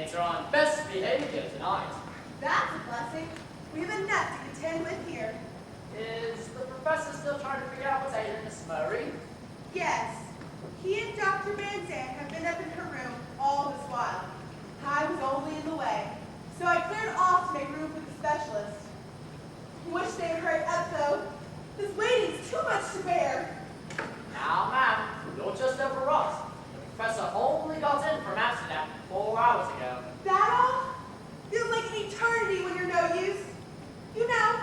Mates are on best behavior tonight. That's a blessing. We have enough to contend with here. Is the professor still trying to figure out what's ailing Miss Murray? Yes. He and Dr. Van Zandt have been up in her room all this while. I was only in the way, so I cleared off to make room for the specialist. Wish they'd hurry up, though. This waiting's too much to bear. Now, ma'am, you're just overwrought. The professor only got in from Amsterdam 4 hours ago. That all? Feels like an eternity when you're no use. You know,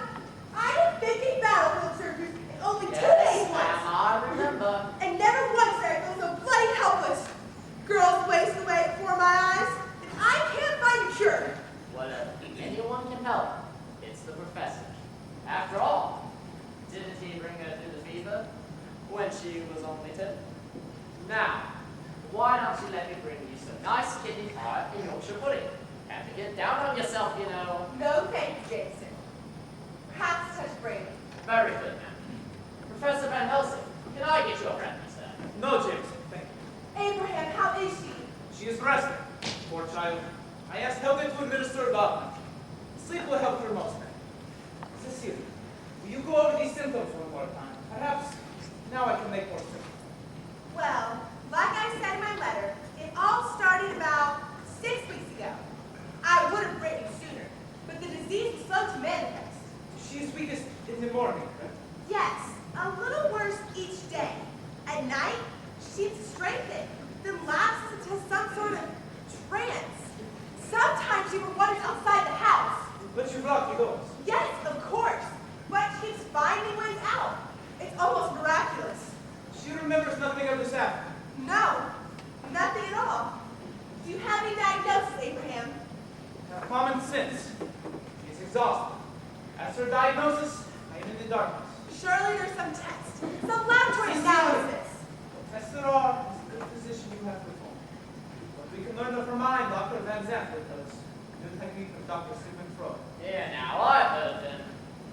I had 50 battlefield surgeries in only 2 days once. Ma'am, I remember. And never once did I feel so bloody helpless. Girls waste away before my eyes, and I can't find a cure. Well, if anyone can help, it's the professor. After all, didn't he bring her through the fever when she was only 10? Now, why don't you let me bring you some nice kidney pie and Yorkshire pudding? Have to get down on yourself, you know. No thanks, Jameson. Perhaps touch brain. Very good, ma'am. Professor Van Helsing, can I get your friend, sir? No, Jameson, thank you. Abraham, how is she? She is resting, poor child. I asked Helga to administer a laudanum. Sleep will help her most. Cecilia, will you go over these symptoms one more time? Perhaps now I can make more sense. Well, like I said in my letter, it all started about 6 weeks ago. I would have written sooner, but the disease was slow to manifest. She is weakest in the morning, correct? Yes, a little worse each day. At night, she seems to strengthen, then lapses into some sort of trance. Sometimes she wanders outside the house. But you've locked the doors. Yes, of course, but she keeps finding ways out. It's almost miraculous. She remembers nothing of this afternoon. No, nothing at all. Do you have any diagnosis, Abraham? Common sense. She is exhausted. As for diagnosis, I am in the darkness. Surely there's some test, some laboratory analysis. What tests there are is the good physician you have performed. But we can learn from her mind, Dr. Van Zandt does. The technique of Dr. Sigmund Freud. Yeah, now, I've heard of him.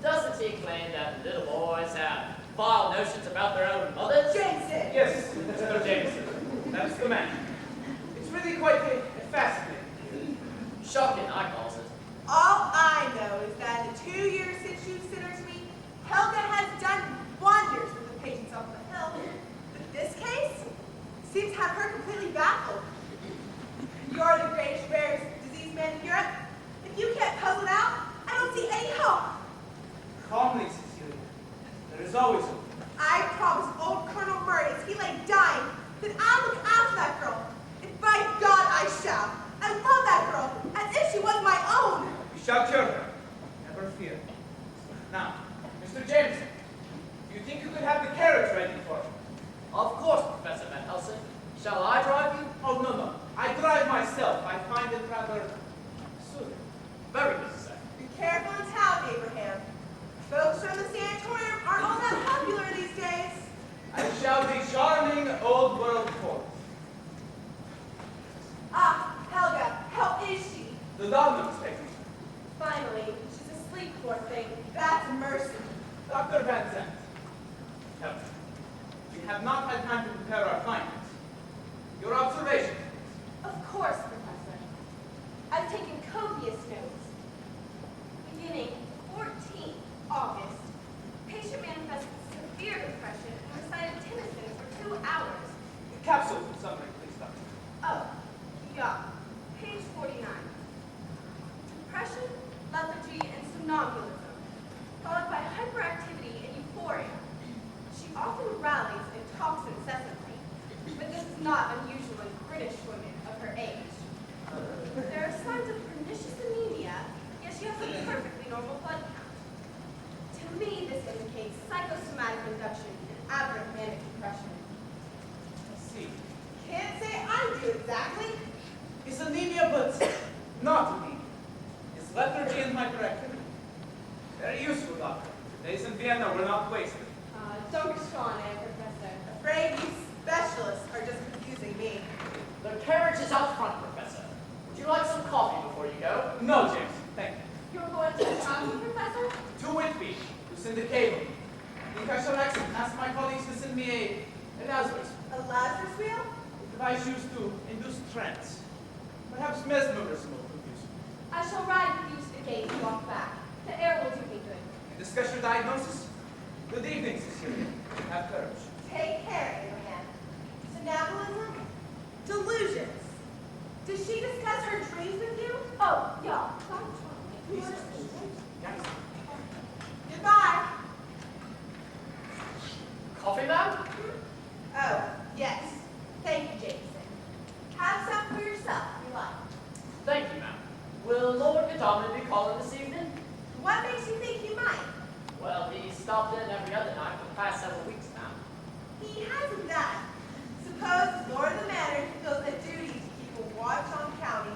Doesn't he claim that little boys have vile notions about their own mothers? Jameson! Yes, Mr. Jameson. That's the man. It's really quite fascinating. Shocking, I calls it. All I know is that in the 2 years since you've sent her to me, Helga has done wonders with the patients on the hill. But this case seems to have her completely baffled. You're the greatest, rarest disease man in Europe. If you can't puzzle it out, I don't see any hope. Calmly, Cecilia. There is always hope. I promised old Colonel Murray as he lay dying that I'll look after that girl. And by God, I shall. I love that girl as if she was my own. You shall cure her. Never fear. Now, Mr. Jameson, do you think you could have the carriage ready for her? Of course, Professor Van Helsing. Shall I drive you? Oh, no. I drive myself. I find it rather soothing. Very good, sir. Be careful in town, Abraham. Folks from the sanatorium aren't all that popular these days. I shall be charming old world court. Ah, Helga, how is she? The laudanum is taken. Finally, she's asleep, poor thing. That's mercy. Dr. Van Zandt. Help. We have not had time to prepare our findings. Your observation. Of course, Professor. I've taken copious notes. Beginning 14th August, patient manifested severe depression and recited Tennyson for 2 hours. The capsule summary, please, Doctor. Oh, yeah. Page 49. Depression, lethargy, and somnambulism, followed by hyperactivity and euphoria. She often rallies and talks incessantly, but this is not unusual in British women of her age. There are signs of pernicious anemia, yet she has a perfectly normal blood count. To me, this indicates psychosomatic induction and aberrant manic depression. I see. Can't say I do exactly. It's anemia, but not anemia. It's lethargy and hyperactivity. Very useful, Doctor. Days in Vienna were not wasted. Don't Sean, Professor. Afraid you specialists are just confusing me. The carriage is out front, Professor. Would you like some coffee before you go? No, James. Thank you. You're going to the coffee, Professor? To Whitby, to send the cable. I think I shall ask my colleagues to send me a Lazarus. A Lazarus wheel? A device used to induce trance. Perhaps mesmerism will confuse you. I shall ride with you to the gate and walk back. The air will do me good. And discuss your diagnosis? Good evening, Cecilia. Have courage. Take care, Abraham. Somnambulism? Delusions. Did she discuss her dreams with you? Oh, yeah. Goodbye. Coffee, ma'am? Oh, yes. Thank you, Jameson. Have some for yourself, if you like. Thank you, ma'am. Will Lord Godalming be calling this evening? What makes you think he might? Well, he stopped in every other night for the past several weeks now. He hasn't that. Suppose as Lord of the Manor he feels a duty to keep a watch on the county,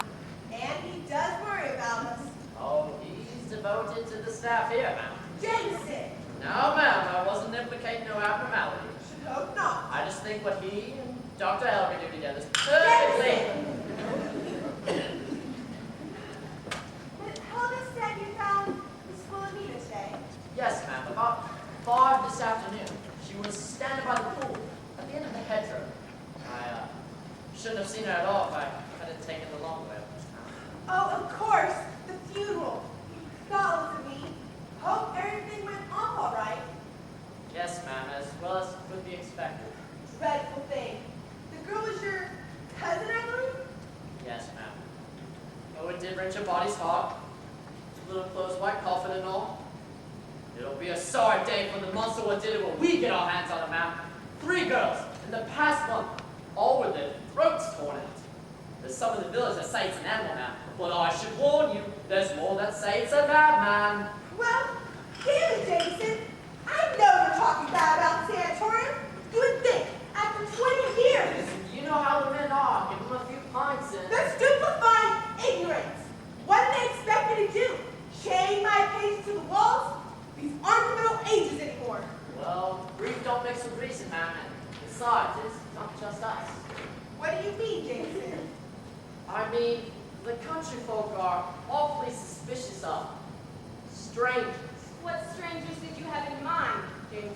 and he does worry about us. Oh, he's devoted to the staff here, ma'am. Jameson! No, ma'am, I wasn't implicating no abnormality. Should hope not. I just think what he and Dr. Elder do together is perfectly... But Helga said you found the school of Nina today. Yes, ma'am, about 5 this afternoon. She was standing by the pool at the end of the hedgerow. I shouldn't have seen her at all if I hadn't taken the long way. Oh, of course, the funeral. You thought of me. Hope everything went off all right. Yes, ma'am, as well as could be expected. Dreadful thing. The girl was your cousin, I believe? Yes, ma'am. Oh, it did wrench her body's heart. Little clothes, white coffin and all. It'll be a sorry day for the monster what did it when we get our hands on it, ma'am. 3 girls in the past month, all with their throats torn out. There's some in the village that say it's an animal, ma'am. But I should warn you, there's more that say it's a madman. Well, damn it, Jameson. I know you're talking bad about the sanatorium. You would think, after 20 years, You know how the men are. Give them a few pints and... they're stupefying ignorance. What do they expect me to do? Chain my patients to the walls? These aren't the Middle Ages anymore. Well, grief don't mix with reason, ma'am. And besides, it's not just us. What do you mean, Jameson? I mean, the country folk are awfully suspicious of strangers. What strangers did you have in mind, Jameson?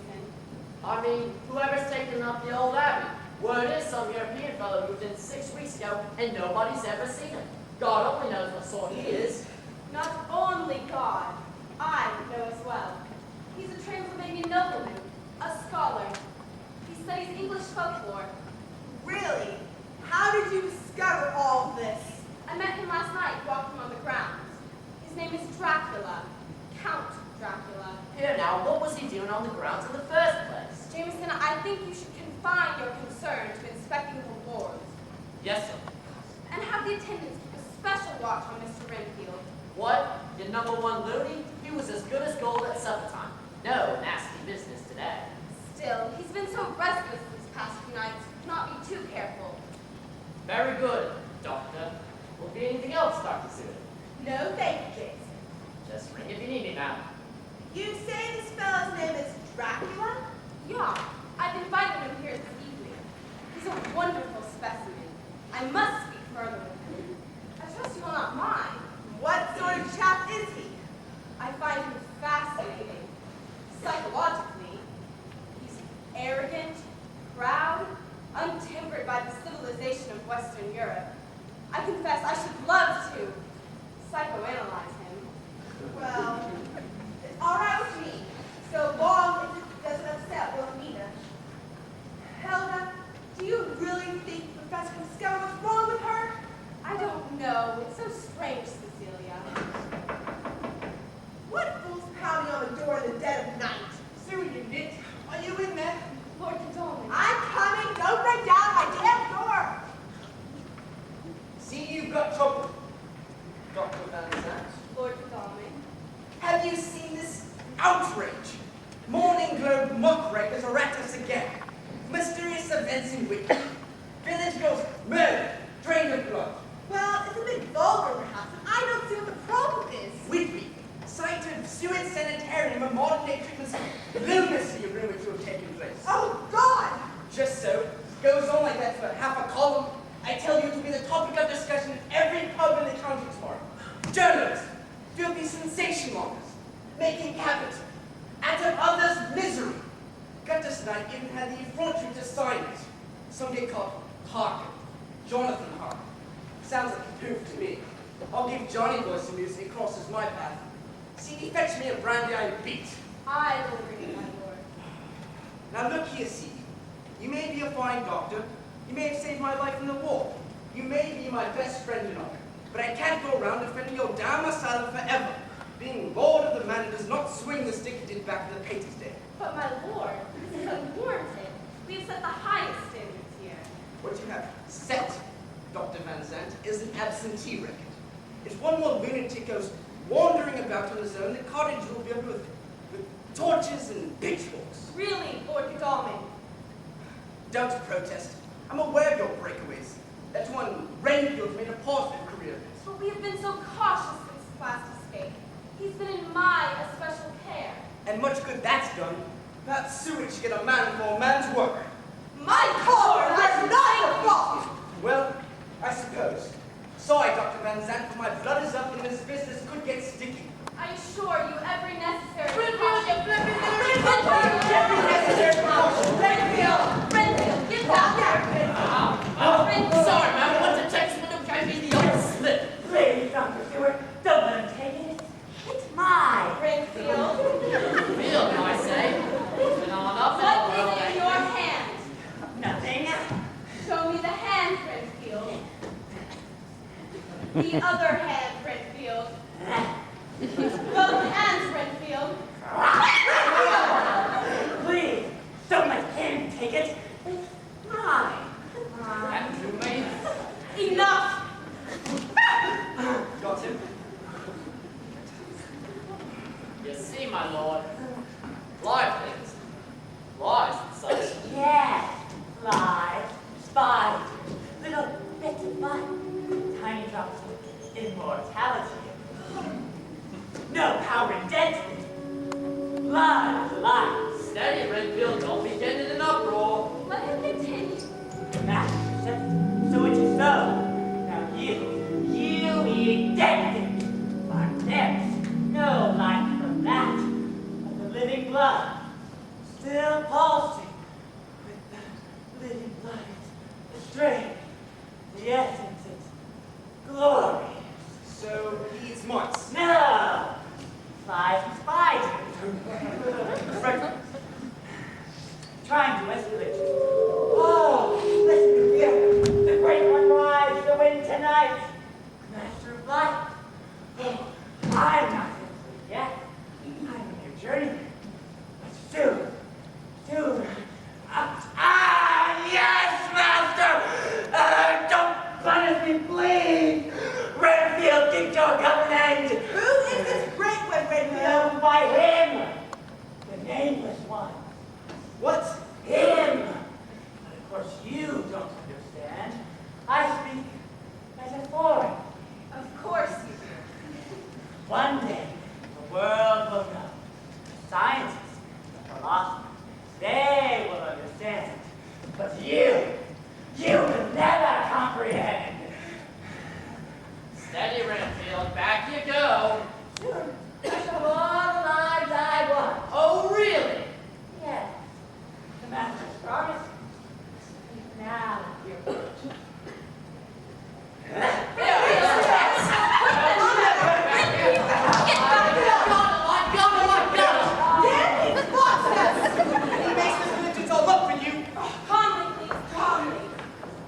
I mean, whoever's taken up the old abbey. Word is some European fellow moved in 6 weeks ago, and nobody's ever seen him. God only knows what sort he is. Not only God, I know as well. He's a Transylvanian nobleman, a scholar. He studies English folklore. Really? How did you discover all this? I met him last night walking on the grounds. His name is Dracula, Count Dracula. Here now, what was he doing on the grounds in the first place? Jameson, I think you should confine your concern to inspecting the wards, Yes, sir. and have the attendants keep a special watch on Mr. Renfield. What? Your number 1 loony? He was as good as gold at supper time. No nasty business today. Still, he's been so restless these past few nights, cannot be too careful. Very good, Doctor. Will be anything else, Dr. Seward? No, thank you, Jameson. Just ring if you need me, ma'am. You say this fellow's name is Dracula? Yeah, I've invited him here this evening. He's a wonderful specimen. I must speak further with him. I trust you will not mind. What sort of chap is he? I find him fascinating. Psychologically, he's arrogant, proud, untempered by the civilization of Western Europe. I confess I should love to psychoanalyze him. Well, it's all right with me, so long as it doesn't upset Wilhelmina. Helga, do you really think the professor can discover what's wrong with her? I don't know. It's so strange, Cecilia. What fool's pounding on the door in the dead of night? Sue, you nit. Are you in there? Lord Godalming. I'm coming. Don't break down my damn door. See, you've got trouble. Dr. Van Zandt. Lord Godalming. Have you seen this outrage? Morning Globe mock raiders are at us again. Mysterious events in Whitby. Village girls murdered, drained of blood. Well, it's a bit vulgar, perhaps, but I don't see what the problem is. Whitby, site of sewage sanitarium and modern day treatments. Lunacy of rumors to have taken place. Oh, God! Just so. Goes on like that for half a column. I tell you, it will be the topic of discussion in every pub in the county tomorrow. Journalists, filthy sensation mongers, making capital. I'll give Johnny boy some music he crosses my path. See, he fetch me a brandy and beat. I will bring it, my lord. Now look here, see. You may be a fine doctor. You may have saved my life in the war. You may be my best friend and all. But I can't go around defending your damn asylum forever. Being lord of the manor does not swing the stick it did back in the Patriots' day. But my lord, this is unwarranted. We have set the highest standards here. What you have set, Dr. Van Zandt, is an absentee record. If one more lunatic goes wandering about on his own, the cottage will be over with torches and pitchforks. Really, Lord Godalming? Don't protest. I'm aware of your breakaways. That one Renfield made a positive career of it. But we have been so cautious since his last escape. He's been in my especial care. And much good that's done. That sewage should get a man for a man's work. My car was not your fault! Well, I suppose. Sorry, Dr. Van Zandt, but my blood is up and this business could get sticky. I assure you every necessary Renfield, Renfield, get back there! Renfield! Sorry, ma'am. What's the text would have gave me the old slip? Please, Dr. Stewart, don't let him take it. It's mine. Renfield, Feel, I say. Moving on up in what the world. is in your hand? Nothing. Show me the hand, Renfield. The other hand, Renfield. Both hands, Renfield. Please, don't let him take it. It's mine. And you may. Enough! Got him? You see, my lord. Live things. Lies and such. Yes, flies, spiders, little bits of fun, tiny drops of immortality. No power in density. Blood, light. Steady, Renfield. Don't be getting in an uproar. Let him continue. The master says, so it is so. Now you eat dead things. But there's no life from that. But the living blood, still pulsing with the living blood, the strength, the essence, it's glorious. So he eats mice. No! Flies and spiders. Trying to escalate. Oh, listen to fear. The great one rides the wind tonight. Master of life. Oh, I'm not complete yet. I'm a new journeyman. But soon. Yes, Master! Don't punish me, please! Renfield, get your government! Who is this great one, Renfield? Known by him! The nameless one. What? Him! But of course you don't understand. I speak as a foreigner. Of course you do. One day, the world will know. The scientists, the philosophers, they will understand. But you will never comprehend. Steady, Renfield. Back you go. Sure, I shall have all the lives I want. Oh, really? Yes, the master's promise. Now, dear word. He makes the religions all up for you. Calmly, please, calmly.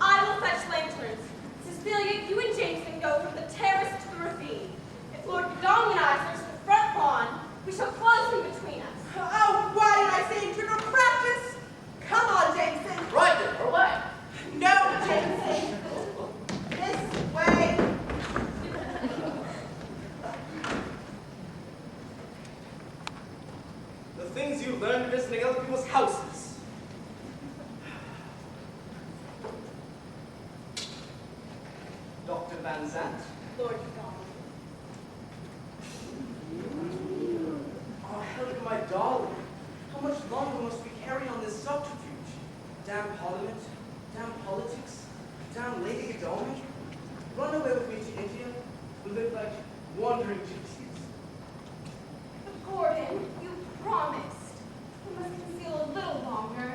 I will fetch lanterns. Cecilia, you and James can go from the terrace to the ravine. If Lord Godalming and I search the front lawn, we shall close him between us. Oh, why did I say general practice? Come on, Jameson. Right then, we're away. No, Jameson. This way. The things you learn visiting other people's houses. Dr. Van Zandt. Lord Godalming. Oh, Helen, my darling. How much longer must we carry on this subterfuge? Damn Parliament, damn politics, damn Lady Godalming. Run away with me to India. We live like wandering gypsies. But Gordon, you promised. You must conceal a little longer.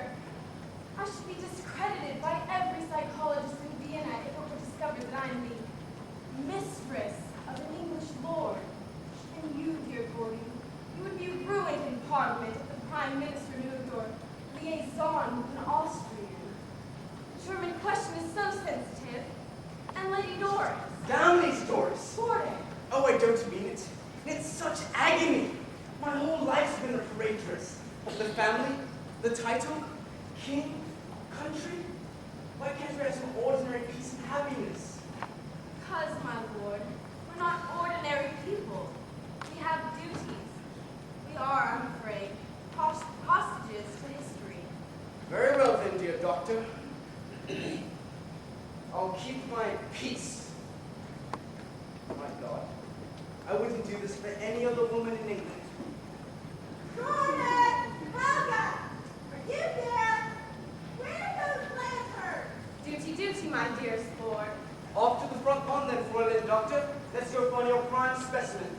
I should be discredited by every psychologist in Vienna if it were discovered that I am the mistress The title? King? Country? Why can't we have some ordinary peace and happiness? Because, my lord, we're not ordinary people. We have duties. We are, I'm afraid, hostages to history. Very well then, dear doctor. I'll keep my peace. My God, I wouldn't do this for any other woman in England. Jordan! Helga! Are you there? Where are those lanterns? Duty, my dear sport. Off to the front pond then for a little, doctor. Let's go find your prime specimen.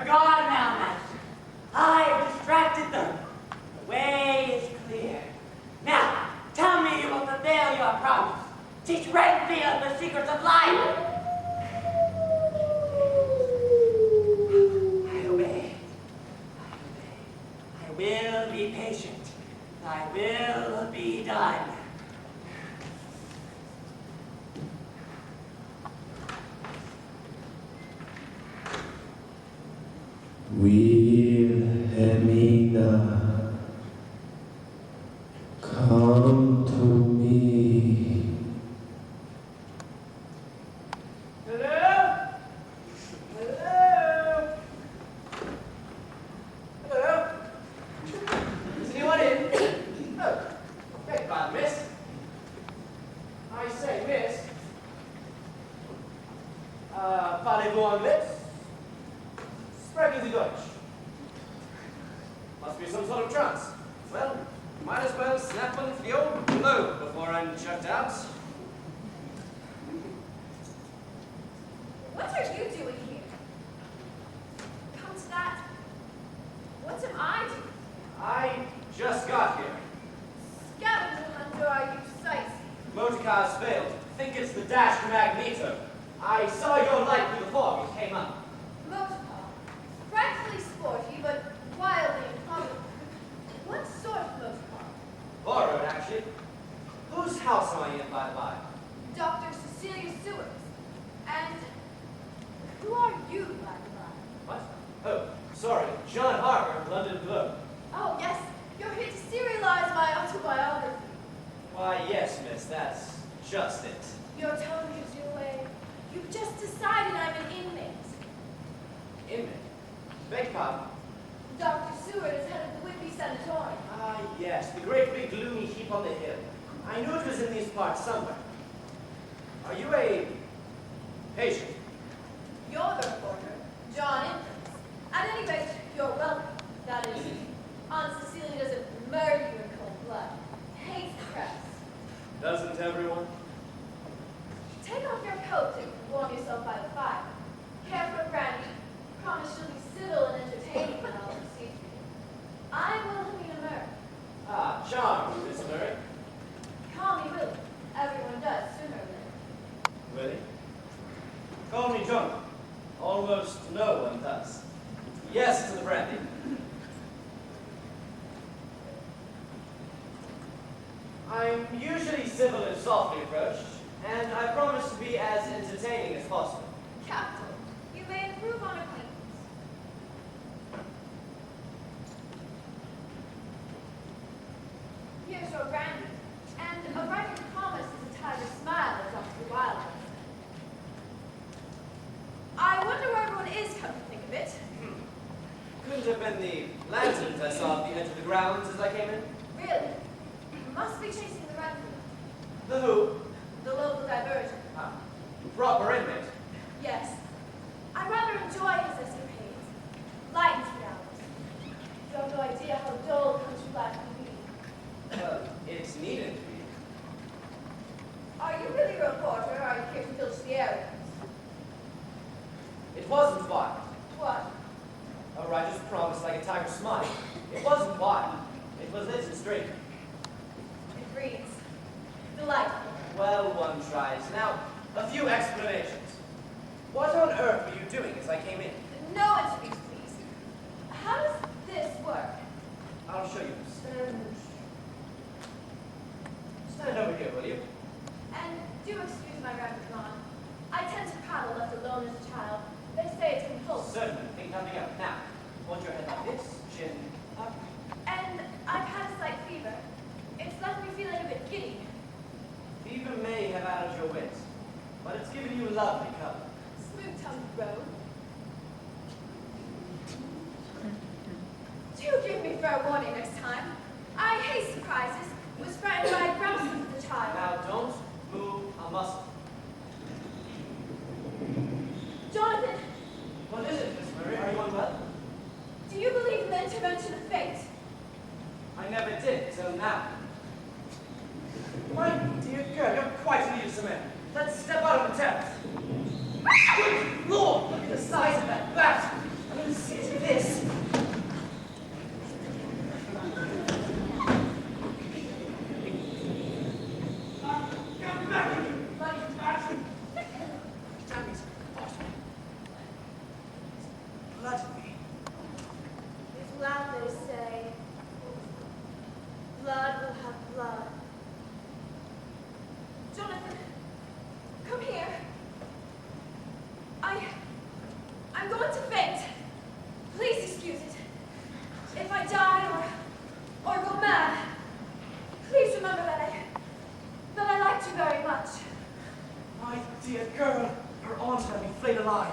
Jordan! Helga! Wilhelmina, come to me. Hello? Hello? Hello? Is anyone in? Oh, beg pardon, miss. I say, miss. Parlez-vous anglais? Sprechen Sie Deutsch? Must be some sort of trance. Well, might as well snap on the old globe before I'm checked out. What are you doing here? Come to that. What am I doing? I just got here. Scavenger hunter, are you sightseeing? Motor cars failed. Think it's the dash magneto. I saw your light through the fog. It came up. Motor car. Frightfully sporty, but wildly improbable. What sort of motor car? Borrowed, actually. Whose house am I in, by the by? Dr. Cecilia Stewart's. And who are you, by the by? What? Oh, sorry. John Harper, London Globe. Oh, yes. You're here to serialize my autobiography. Why, yes, miss. That's just it. Your tone gives you away. You've just decided I'm an inmate. Inmate? Beg pardon? Dr. Seward is head of the Whitby Sanatorium. Ah, yes. The great big gloomy heap on the hill. I knew it was in these parts somewhere. Are you a patient? You're the reporter, John Infants. At any rate, you're welcome. That is, Aunt Cecilia doesn't murder you in cold blood. Hates the press. Doesn't everyone? Take off your coat and warm yourself by the fire. Care for a brandy. Promise you'll be civil and entertaining when I'll proceed for you. I'm Wilhelmina Murray. Ah, charmed, Miss Murray. Call me Willie. Everyone does, sooner or later. Willie? Call me John. Almost no one does. Yes to the brandy. I'm usually civil and softly approached, and I promise to be as entertaining as possible. Capital. You may improve on acquaintance. Here's your brandy. And a brighter promise is a tighter smile that drops the wild. I wonder where everyone is, come to think of it. Couldn't have been the lanterns I saw at the edge of the grounds as I came in. Really? You must be chasing the run. The who? The local diversion. Ah, proper inmate. Yes. I rather enjoy his escapades. Lightens the hours. You have no idea how dull country life can be. It's needed to be. wasn't wild. What? A righteous promise like a tiger's smile. It wasn't wild. It was lit and straight. It breathes. Delightful. Well, one tries. Now, a few explanations. What on earth were you doing as I came in? No interviews, please. How does this work? I'll show you. Stand over here, will you? And do excuse my rapid lawn. I tend to paddle left alone as a child. They say it's compulsive. Certainly. Think nothing of it. Now, hold your head like this, chin up. And I've had a slight fever. It's left me feeling a bit giddy. Fever may have added your wits, but it's given you lovely color. Smooth-tongued rogue. Do give me fair warning next time. I hate surprises. Was frightened by grouses as a child. Now, don't move a muscle. Jonathan, What is it, Miss Murray? Are you unwell? do you believe in the intervention of fate? I never did till now. My dear girl, you're quite in need of some air. Let's step out of the terrace. Good Lord, look at the size of that bat. I mean, see this. Come back here, you bloody bat. Damn these boss. Blood in me. It's loud, they say. Blood will have blood. Jonathan, come here. I'm going to faint. Please excuse it. If I die or go mad, please remember that I liked you very much. My dear girl, your aunt had me flayed alive.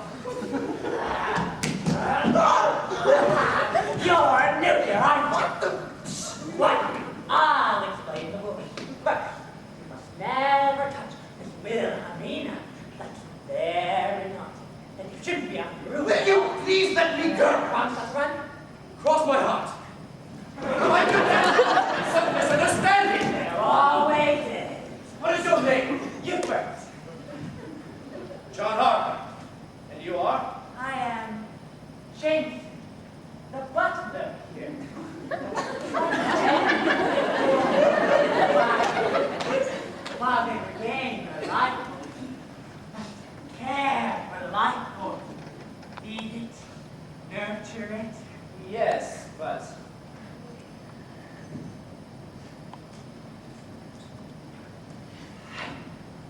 You're nuclear, aren't you? What? I'll explain the movie. But you must never touch this Wilhelmina. That's very naughty. And you shouldn't be on the roof. Will you please let me go? Promise us run? Cross my heart. I do that. Some misunderstanding. There always is. What is your name? You first. John Harper. And you are? I am James, the butler here. While they regain their life force, must care for the life force. Feed it, nurture it. Yes, but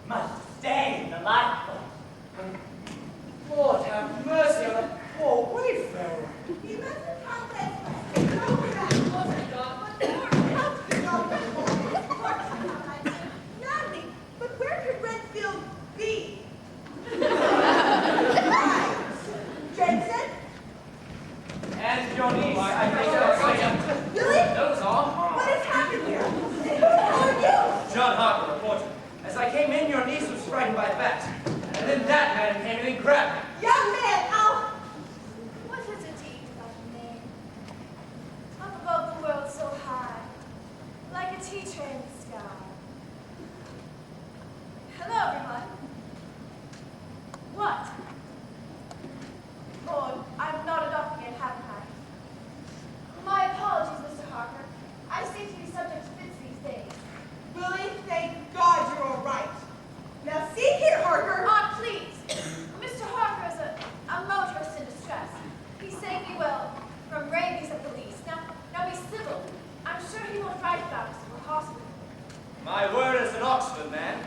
Must sustain the life force. Lord have mercy on that poor wayfarer. You mustn't come this way. Go back. Oh my God. What more help you all this Natalie, but where could Redfield be? Right. Jensen? And your niece. I think that's Really? That was all. What has happened here? And who are you? John Harper, reporter. As I came in, your niece was frightened by a bat. And then that man came in and grabbed me. Young man, What is a deed without a name? Up above the world so high, like a teacher in the sky. Hello, everyone. What? Lord, I'm not a doctor yet, haven't I? My apologies, Mr. Harper. I seem to be subject to fits these days. Willie, thank God you're all right. Now see here, Harker. Aunt, please. Mr. Harper is a motorist in distress. He saved me well from rabies at the least. Now be civil. I'm sure he won't write about us in the hospital. My word as an Oxford man.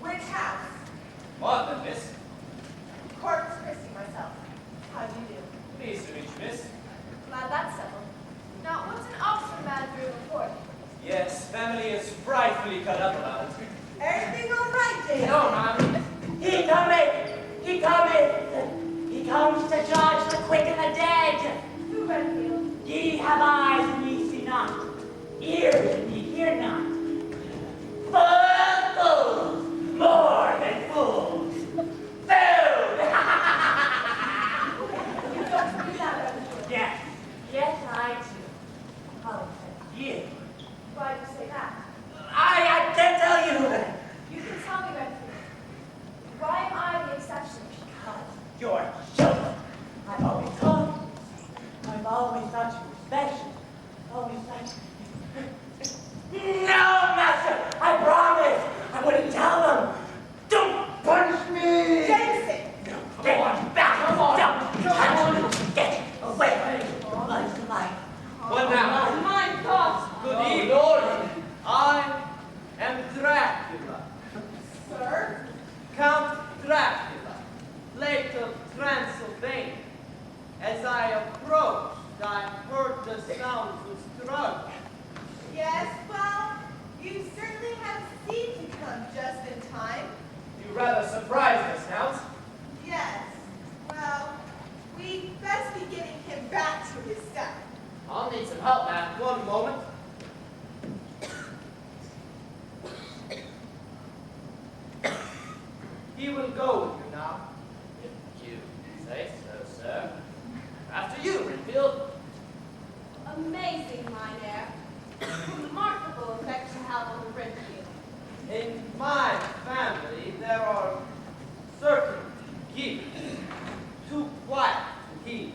Which house? Maudlin, miss. Corpus Christi myself. How do you do? Pleased to meet you, miss. Glad that's settled. Now, what's an Oxford man for your report? Yes, family is frightfully cut up about it. Everything all right, Dave? No, ma'am. He cometh! He cometh! He comes to judge the quick and the dead! Who, Redfield? Ye have eyes and ye see not, ears and ye hear not. Fools! More than fools! Food! You don't believe that, Redfield. Yes, yes I do. How said you? Why do you say that? I can't tell you! You can tell me, Redfield. Why am I the exception? Because you're children. I've always told you. I've always thought you were special. Always thought you... No, Master! I promise! I wouldn't tell them! Don't punish me! Jameson! Get back! Come on. Don't Come touch on. me! Get away! Life's life. What now? My God! Good evening, Lord. I am Dracula. Sir? Count Dracula, Lake of Transylvania. As I approached, I heard the sounds of struggle. Yes, well, you certainly have seemed to come just in time. You rather surprised us, Count. Yes. Well, we'd best be getting him back to his cell. I'll need some help, man. One moment. He will go with you now. If you say so, sir. After you, Renfield. Amazing, mein Herr. Remarkable effect you have on the Richmond. In my family, there are certain gifts too quiet to heed.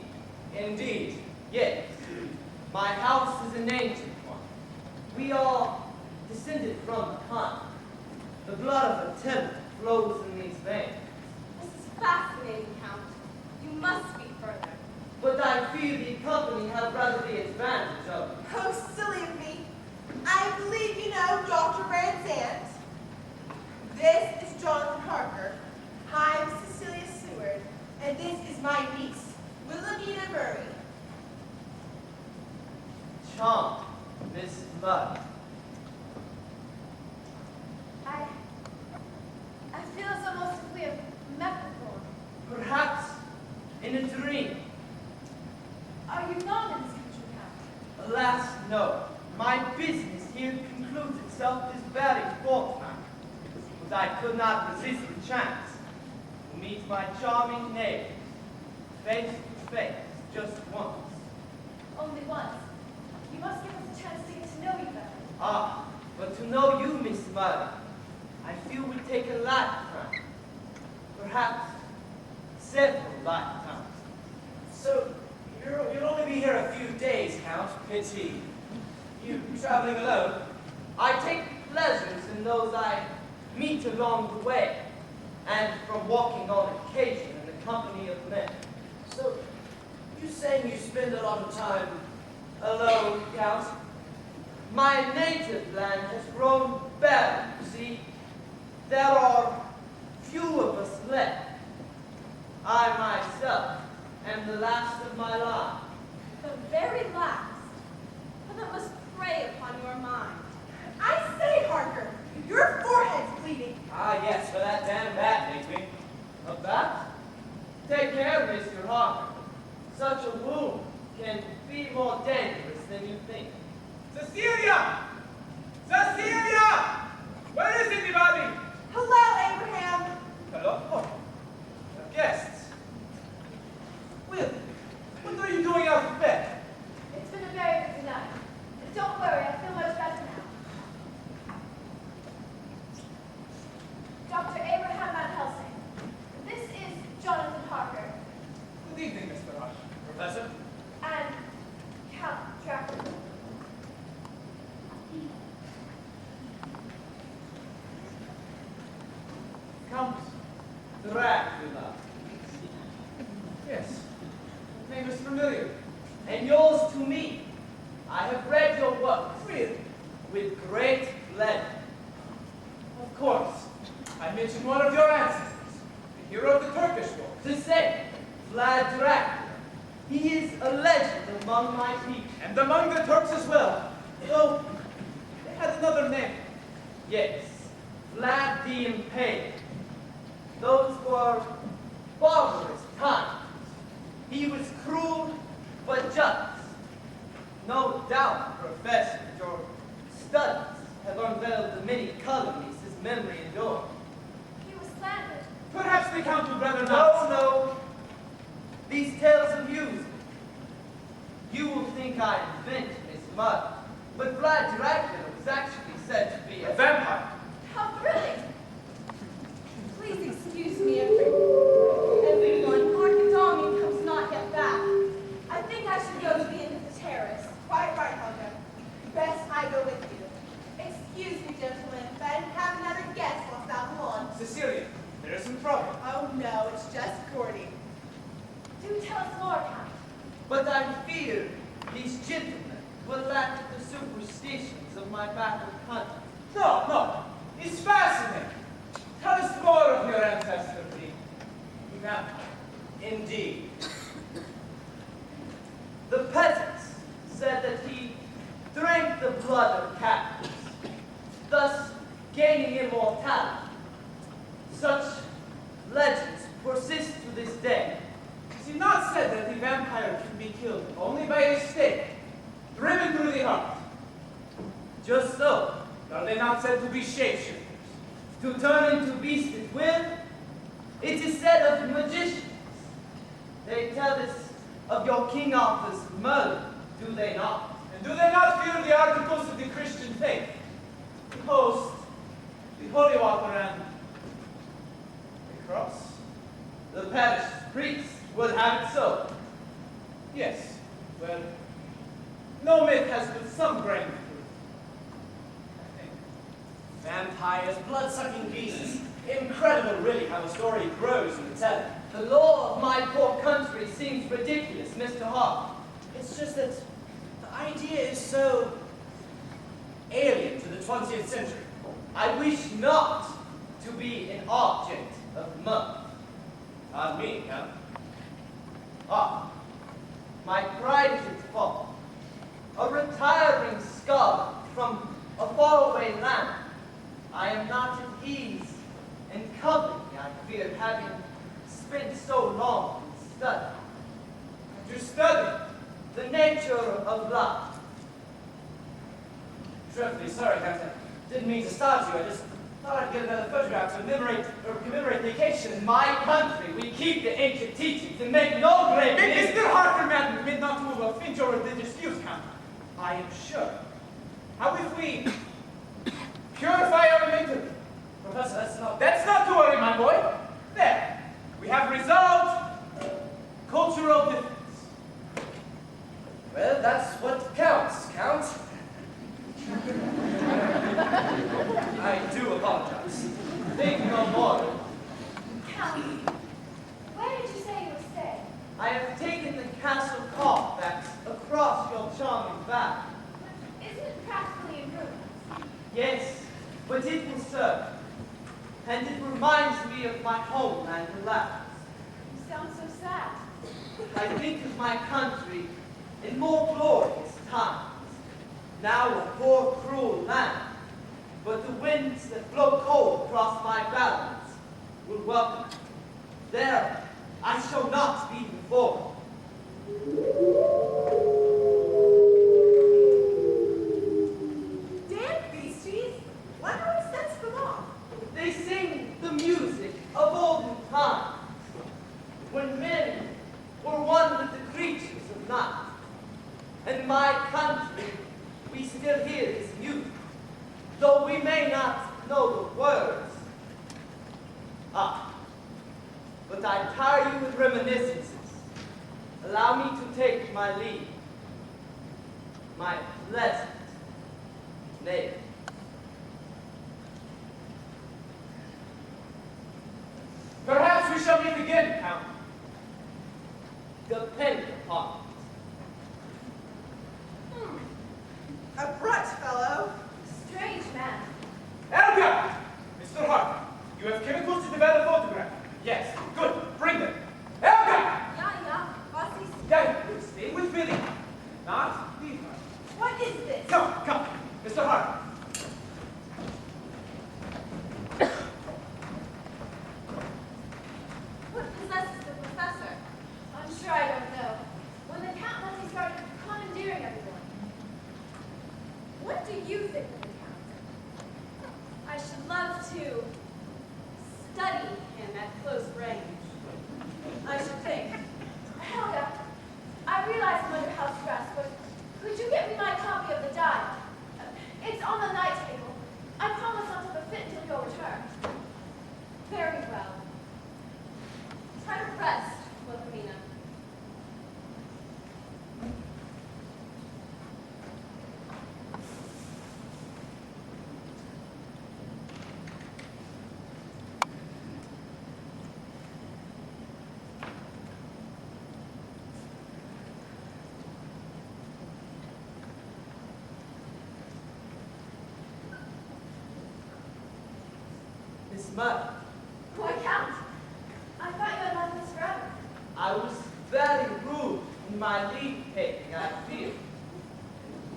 Indeed, yes. My house is an ancient one. We are descended from the Khan. The blood of a temple flows in these veins. This is fascinating, Count. You must speak further. But I fear the company have rather the advantage of it. How silly of me. I believe you know Dr. Brand's aunt. This is Jonathan Harker. I'm Cecilia Seward. And this is my niece, Wilhelmina Murray. Charm, Miss Mudd. I feel it's almost as if we have met before. Perhaps in a dream. Are you not in this country, Count? Alas, no. My business here concludes itself this very fortnight. But I could not resist the chance to meet my charming neighbor, face to face, just once. Only once. You must give us a chance to get to know you better. Ah, but to know you, Miss Murray, I feel would take a lifetime. Perhaps several lifetimes. So, you'll only be here a few days, Count. Pity. You traveling alone? I take pleasures in those I meet along the way, and from walking on occasion in the company of men. So, you saying you spend a lot of time alone, Count? My native land has grown barren, you see. There are few of us left. I myself am the last of my line. The very last. But that must prey upon your mind. I say, Harker, your forehead's bleeding. Ah, yes, for that damn bat, Higby. A bat? Take care, Mr. Harker. Such a wound can be more dangerous than you think. Cecilia! Cecilia! Where is anybody? Hello, Abraham. Hello? Oh, guests. Will, what are you doing out of bed? It's been a very busy night. But don't worry, I feel much better now. Dr. Abraham Van Helsing. This is Jonathan Harker Good evening, Mr. Rush. Professor? and Count Dracula. Count Dracula. Yes. Your name is familiar. And yours to me. I have read your works. Really? With great pleasure. Of course. I mentioned one of your ancestors, the hero of the Turkish War. To say, Vlad Dracula. He is a legend among my people. And among the Turks as well. Though, they had another name. Yes, Vlad the Impaler. Those were barbarous times. He was cruel but just. No doubt, Professor, your studies have unveiled the many calumnies his memory endured. He was slandered. Perhaps the Count would rather not. No. These tales amuse me. You will think I invent Miss Mudd, but Vlad Dracula was actually said to be A vampire. How thrilling! Please excuse me, everyone. Hearken to more, Count. But I fear these gentlemen will lack the superstitions of my backward country. No, no. It's fascinating. Tell us more of your ancestor, please. Now, indeed. The peasants said that he drank the blood of captives, thus gaining immortality. Such legends persist to this day. Is it not said that the vampire can be killed only by a stake, driven through the heart? Just so. Are they not said to be shapeshifters? To turn into beasts at will, it is said of magicians. They tell us of your King Arthur's murder, do they not? And do they not fear the articles of the Christian faith? The host, the holy water, and the cross? The parish priest would have it so. Yes, well, no myth has but some grain of truth, I think. Vampires, blood-sucking beasts. Incredible, really, how the story grows in the telling. The law of my poor country seems ridiculous, Mr. Hart. It's just that the idea is so alien to the 20th century. I wish not to be an object of mirth. Pardon me, Count. Ah, my pride is at fault. A retiring scholar from a faraway land, I am not at ease in company, I fear, having spent so long in study. And you study? The nature of life. Dreadfully sorry, Captain. Didn't mean to start you. I just thought I'd get another photograph to commemorate the occasion. In my country, we keep the ancient teachings and make no grave. Mr. Harker meant not to offend your religious views, Count. I am sure. How if we purify our mentally? Professor, That's not to worry, my boy. There. We have resolved cultural difference. well, that's what counts, Count. I do apologize. Think no more. Count, where did you say you were staying? I have taken the castle Carfax across your charming valley. But isn't it practically in ruins? Yes, but it will serve. And it reminds me of my homeland, alas. You sound so sad. I think of my country in more glorious times. Now a poor, cruel land, but the winds that blow cold across my valleys will welcome me. There, I shall not be before. Damn beasties! Wonder what sets them off. They sing the music of olden times, when men were one with the creatures of night. In my country, we still hear this music, though we may not know the words. Ah, but I tire you with reminiscences. Allow me to take my leave. My pleasant neighbor. Perhaps we shall meet again, Count. Depend upon Abrupt fellow. Strange man. Elga! Mr. Harker, you have chemicals to develop a photograph. Yes, good. Bring them. Elga! Yeah, was ist? Daniel, stay with Billy. Not leave her. What is this? Come, Mr. Harker. What possesses the professor? I'm sure I don't know. When the Count left, he started commandeering everyone. What do you think of the Count? I should love to murder. Why, Count? I thought you had left this forever. I was very rude in my leave taking, I feel.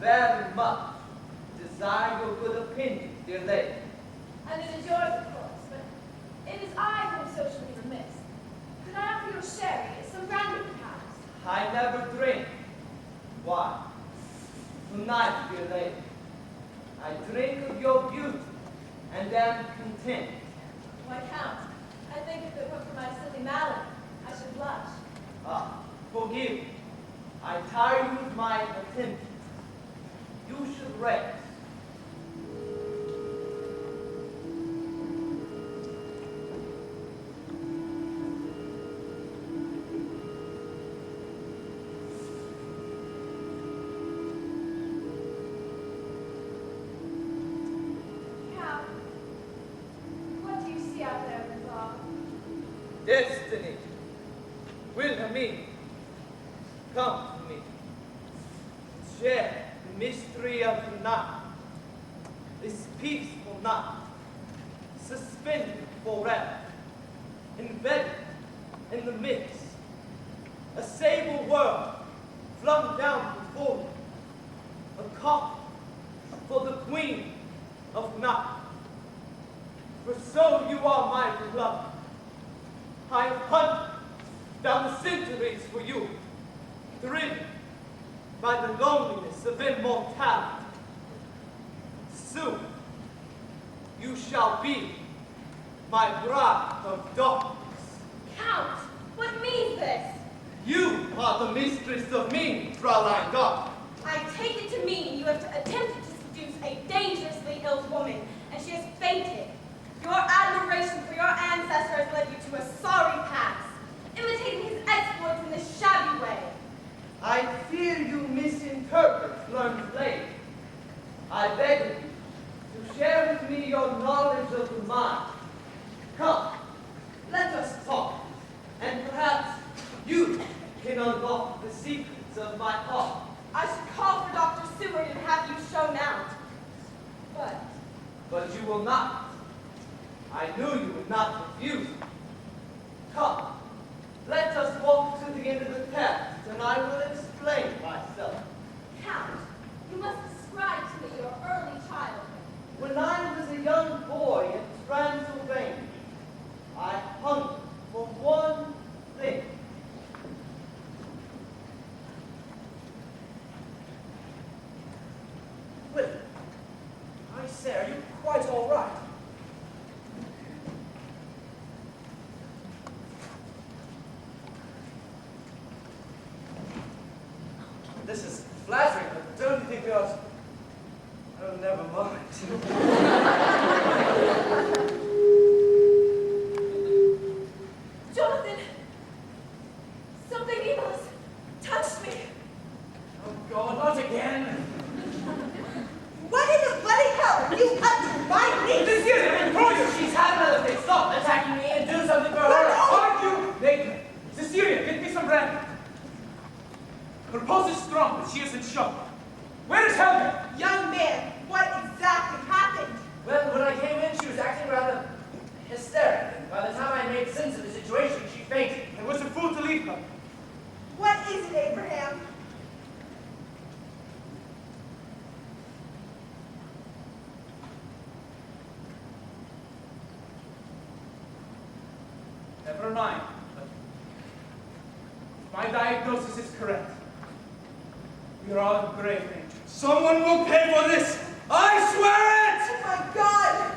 Very much desire your good opinion, dear lady. And it is yours, of course, but it is I who am socially remiss. Could I offer you a sherry, some brandy, perhaps? I never drink. Why? Tonight, dear lady, I drink of your beauty and am content. Why, Count? I think if it were for my silly malady, I should blush. Ah, forgive me. I tire you with my attention. You should rest. Count, what do you see out there in the fog? Destiny. Wilhelmine, come to me. Share the mystery of the night. This peaceful night, suspended forever, embedded in the mist. A sable world flung down before me. A coffin for the queen of night. For so you are my beloved. I have hunted down the centuries for you, driven by the loneliness of immortality. Soon, you shall be my bride of darkness. Count, what means this? You are the mistress of me, Fraulein God. I take it to mean you have attempted to seduce a dangerously ill woman, and she has fainted. Your admiration for your ancestors led you to a sorry past, imitating his exploits in this shabby way. I fear you misinterpret learned lady. I beg of you to share with me your knowledge of the mind. Come, let us talk, and perhaps you can unlock the secrets of my heart. I should call for Dr. Seward and have you shown out. But you will not. I knew you would not refuse. Come, let us walk to the end of the past, and I will explain myself. Count, you must describe to me your early childhood. When I was a young boy in Transylvania, I hungered for one thing. Wait. I say, are you quite all right? This is flattering, but don't you think we ought to... Oh, never mind. Jonathan, something evil has touched me. Oh, God, not again. What in the bloody hell have you up to my niece? This is it, she's had another thing. Stop attacking me and do something for her. Aren't you naked? Cecilia, get me some brandy. Her pulse is strong, but she is in shock. Where is Helga? Young man, what exactly happened? Well, when I came in, she was acting rather hysterical. By the time I made sense of the situation, she fainted. I was a fool to leave her. What is it, Abraham? Never mind. But my diagnosis is correct. We are all in grave danger. Someone will pay for this! I swear it! Oh my God!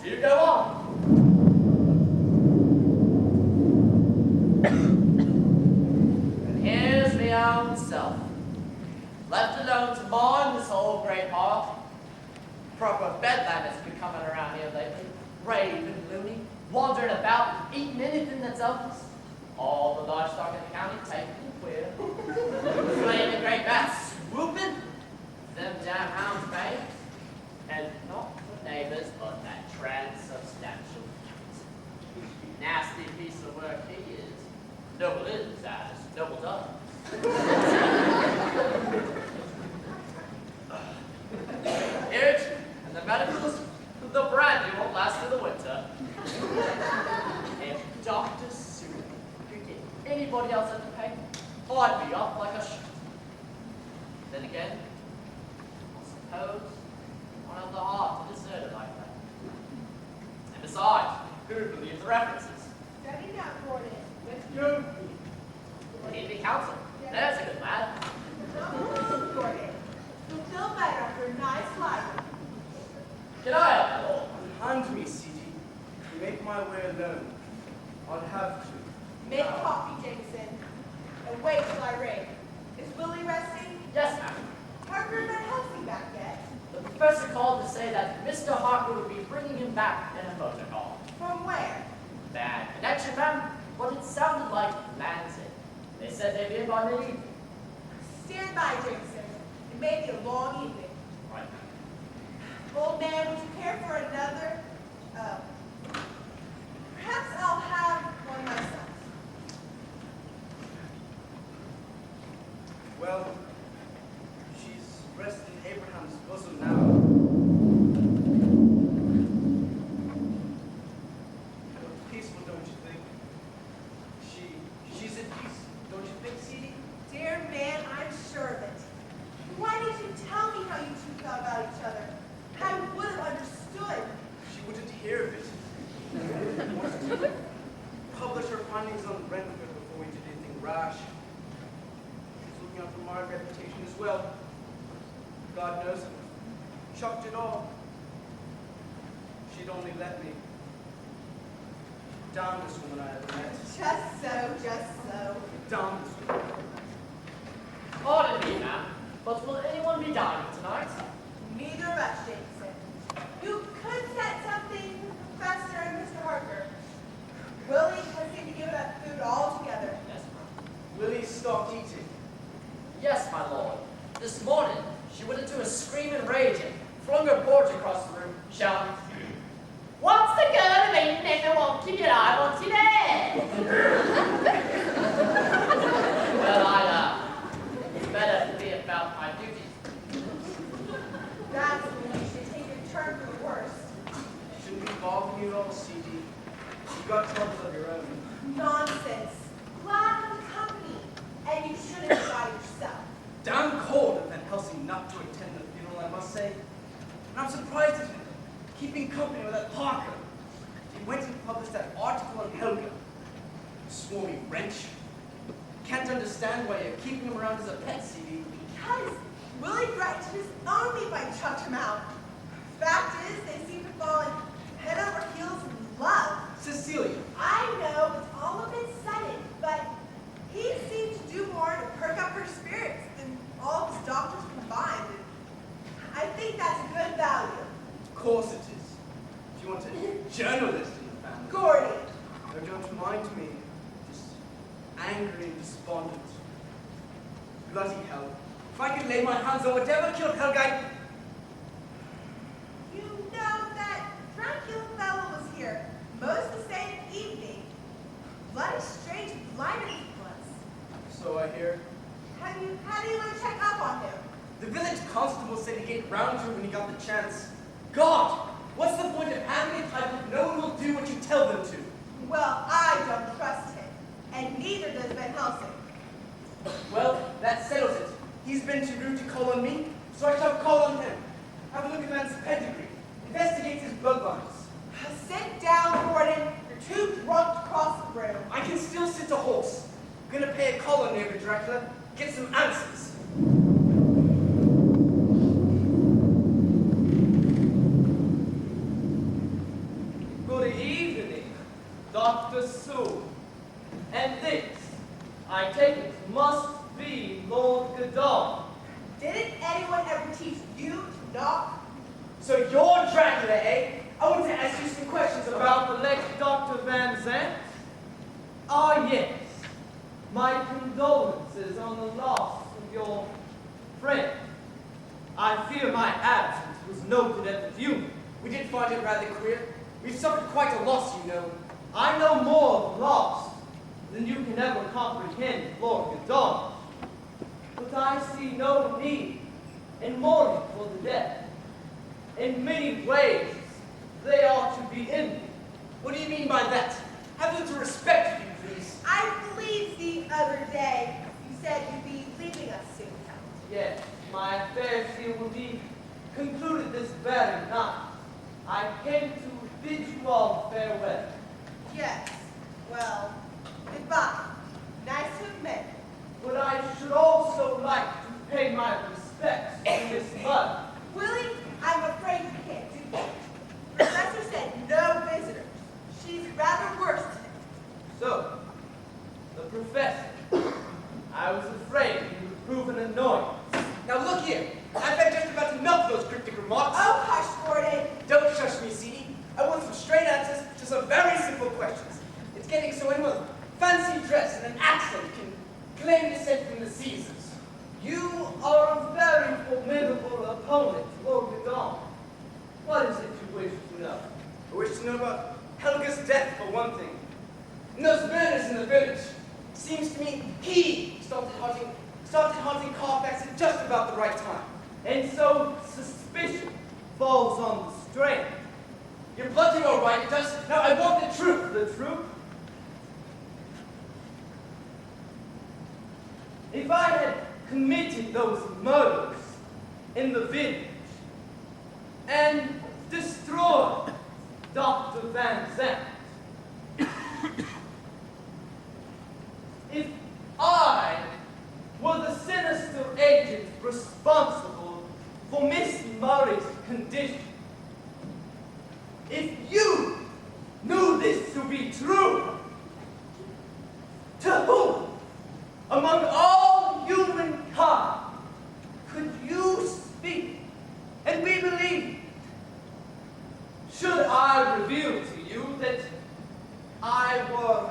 do go on. And here's my own self, left alone to mourn this old great hall. Proper bedlam has been coming around here lately, brave and loony, wandering about, eating anything that's elfish. All the livestock in the county taken and queer. Flaming great bats swooping, them damn hounds baying, and not the neighbors, but that transubstantial cat. Nasty piece of work he is. Noble is as noble does. Here, and the medicals, the brandy won't last through the winter. If Dr. Seward could get anybody else at the pay, I'd be off like a shot. Then again, I suppose one of the heart to desert it like that. And besides, who would believe the references? Study that, Gordon. Let's go. Evening counsel. There's a good lad. Gordon. You'll feel better after a nice life. Can I help you all? Hand me, CD. You make my way alone. I'll have to. Make coffee, Jameson. And wait till I ring. Is Willie resting? Yes, ma'am. Harker not healthy back yet. The professor called to say that Mr. Harker would be bringing him back in a motor car. From where? Bad connection, ma'am, but it sounded like Lansing. They said they'd be in by mid-evening. Stand by, Jameson. It may be a long evening. Right. Old man, would you care for another? Perhaps I'll have one myself. Well, she's resting in Abraham's bosom now. Peaceful, don't you think? She's at peace, don't you think, CD? Dear man, I'm sure of it. Why did you tell me how you two felt about each other? I would have understood. She wouldn't hear of it. Wanted to publish her findings on Brentford before we did anything rash. She's looking out for my reputation as well. God knows it. Chucked it all. She'd only let me. Damn this woman I ever met. Just so, just so. Damn this woman. Pardon me, ma'am, but will anyone be dining tonight? Neither of us, Jameson. You could set something, Professor and Mr. Harker. Willie has seemed to give up food altogether. Yes, ma'am. Willie stopped eating. Yes, my lord. This morning, she went into a scream and rage and flung her boards across the room, shouting, "What's the good of eating if it won't keep your eye on your head?" Well, it's better to be about my duties. That's when you should take a turn for the worst. Shouldn't be bothering you at all, CD. You've got troubles of your own. Nonsense. Glad of the company. And you shouldn't try yourself. Damn cold of Van Helsing not to attend the funeral, I must say. And I'm surprised at him, keeping company with that Parker. He went and published that article on Helga. Swarmy wrench. Can't understand why you're keeping him around as a pet, CD. Because Willie threatened to disown me if I chucked him out. Fact is, they seem to fall head over heels in love. Cecilia. I know it's all a bit sudden, but he seemed to do more to perk up her spirits than all of his doctors combined. And I think that's a good value. Of course it is. If you want a journalist in the family. Gordy. No, don't mind me. Just angry and despondent. Bloody hell. If I could lay my hands on whatever killed Helga, You know that Dracula fellow was here most the same evening. Bloody strange blindness was. so I hear. How do you want to check up on him? The village constable said he'd get round to it when he got the chance. God! What's the point of having a title if no one will do what you tell them to? Well, I don't trust him, and neither does Van Helsing. Well, that settles it. He's been too rude to call on me, so I shall call on him. Have a look at the man's pedigree. Investigate his bloodlines. Sit down, Gordon. You're too drunk to cross the room. I can still sit a horse. I'm gonna pay a call on neighbor Dracula, get some answers. Dracula, eh? I want to ask you some questions About the late Dr. Van Zandt? Ah, yes. My condolences on the loss of your friend. I fear my absence was noted at the funeral. We did find it rather queer. We've suffered quite a loss, you know. I know more of loss than you can ever comprehend, Lord Godon. But I see no need in mourning for the dead. In many ways, they are to be envied. What do you mean by that? Have a little respect for you, please. I believe the other day you said you'd be leaving us soon, Count. Yes, my affairs here will be concluded this very night. I came to bid you all farewell. Yes. Well, goodbye. Nice to have met you. But I should also like to pay my respects to Miss Mud. Willie, I'm afraid you can't do that. Professor said no visitors. She's rather worse today. So, the professor, I was afraid he would prove an annoyance. Now look here. I've been just about to melt those cryptic remarks. Oh, hush, Gordon. Don't shush me, Seedy. I want some straight answers to some very simple questions. It's getting so anyone with fancy dress and an accent can claim descent from the Caesars. You are a very formidable opponent, Lord Godon. What is it you wish to know? I wish to know about Helga's death, for one thing. And those murders in the village. Seems to me he started hunting Carfax at just about the right time. And so suspicion falls on the stranger. You're bluntly all right, it does. Now I want the truth. The truth? If I had committed those murders in the village and destroyed Dr. Van Zandt, if I were the sinister agent responsible for Miss Murray's condition, if you knew this to be true, to whom among all humankind could you speak and be believed? Should I reveal to you that I were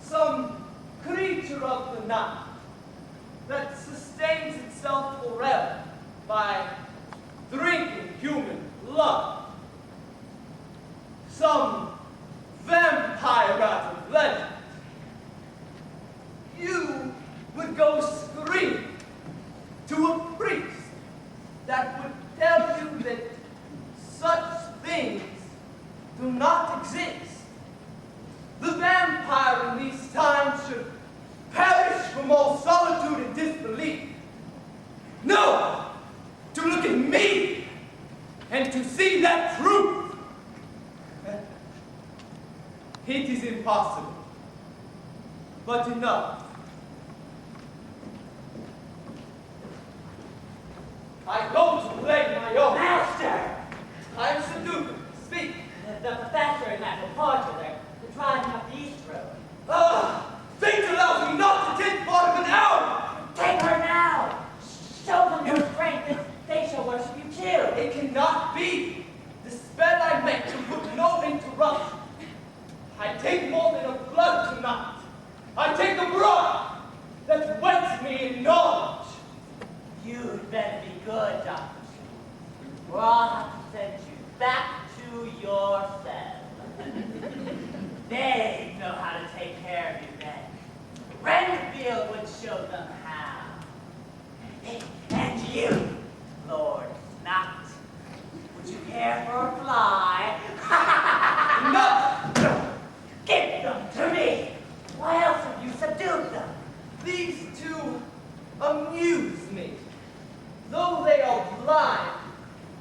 some creature of the night that sustains itself forever by drinking human blood, some vampire out of legend, you would go screaming to a priest that would tell you that such things do not exist. The vampire in these times should perish from all solitude and disbelief. No! To look at me and to see that truth. It is impossible. But enough. I go to play my own. Master! I am subdued. Speak. The professor and that reporter, they're driving up the East Road. Ah! Fate allows me not to take part of an hour! Take her now! Show them your strength, and they shall worship you too. It cannot be. The spell I make to put no interruption. I take more than a blood tonight. I take a blood that wets me in knowledge. You'd better be good, Dr. Or I'll have to send you back to your cell. They know how to take care of you then. Renfield would show them how. And you, Lord Snot, would you care for a fly? No! Give them to me! Why else have you subdued them? These two amuse me. Though they are blind,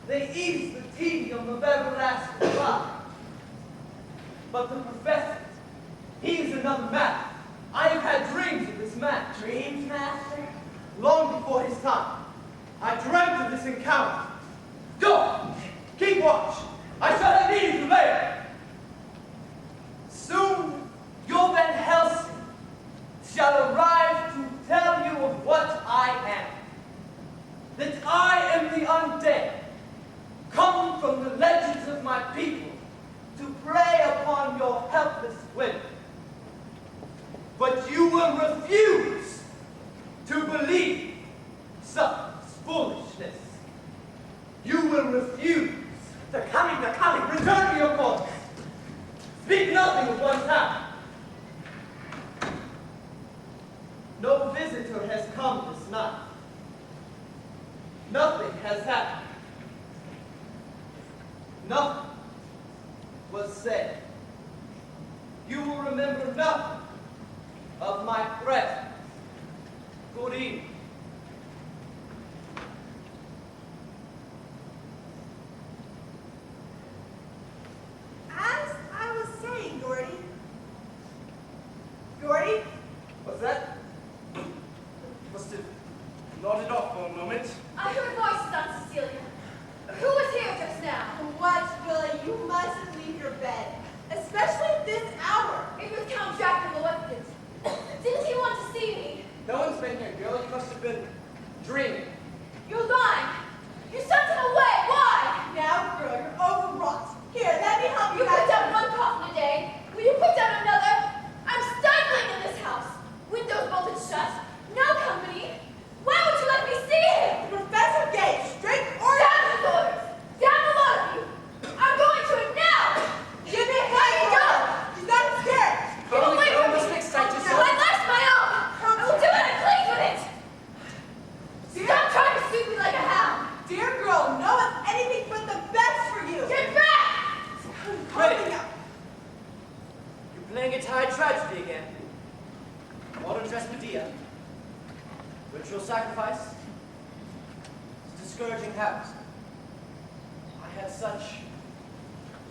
they ease the tedium of everlasting life. But the professor, he is another matter. I have had dreams of this man. Dreams, Master? Long before his time, I dreamt of this encounter. Go! Keep watch! I shall have need you later. Soon, your Van Helsing shall arrive to tell you of what I am. That I am the undead, come from the legends people to prey upon your helpless women. But you will refuse to believe such foolishness. You will refuse. They're coming, they're coming. Return to your quarters. Speak nothing of one's time. No visitor has come this night. Nothing has happened. Nothing was said. You will remember nothing of my presence. Good evening. As I was saying, Doherty. Doherty? What's that? Must have nodded off for a moment. I heard voices, Aunt Cecilia. Who was here just now? What, Willie? You mustn't leave your bed. Especially at this hour. It was Count Dracula, wasn't it? Didn't he want to see me? No one's been here, girl. You must have been dreaming. You're lying. You sent him away. Why? Now, girl, you're overwrought. Here, let me help You you put out. down one coffin a day. Will you put down another? I'm stifling in this house. Windows bolted shut. No company. Why would you let me see him? The professor gave strict orders. Down his orders. Down the lot of you. I'm going to it now. Give me a Let me go. She's not scared. Get away from me. must excite My yourself. life's my own. I will do what I please with it. Stop trying to suit me like a hound. Dear girl, no one's anything but the best for you. Get back. Coming up. You're playing Italian tragedy again. Modern dress Medea. Ritual sacrifice. It's discouraging habits. I had such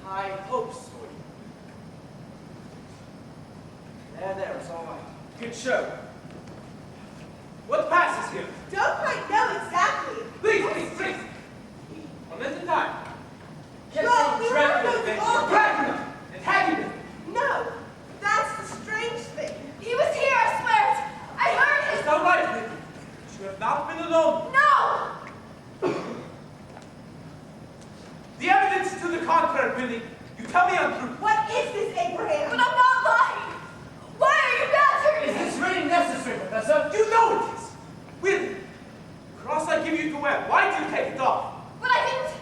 high hopes for you. There, it's all right. Good show. What passes here? Don't quite know exactly. Please. One minute time. Kept Well, saying we Dracula were event. all- Dracula! And Haggard! No, that's the strange thing. He was here, I swear it. I heard It's him. not right, Nicky. You have not been alone. No. The evidence to the contrary, Billy. You tell me untruth. What is this, Abraham? But I'm not lying. Why are you badgering Is me? this really necessary, Professor? You know it is. Willie, the cross I give you to wear, why do you take it off? But I didn't.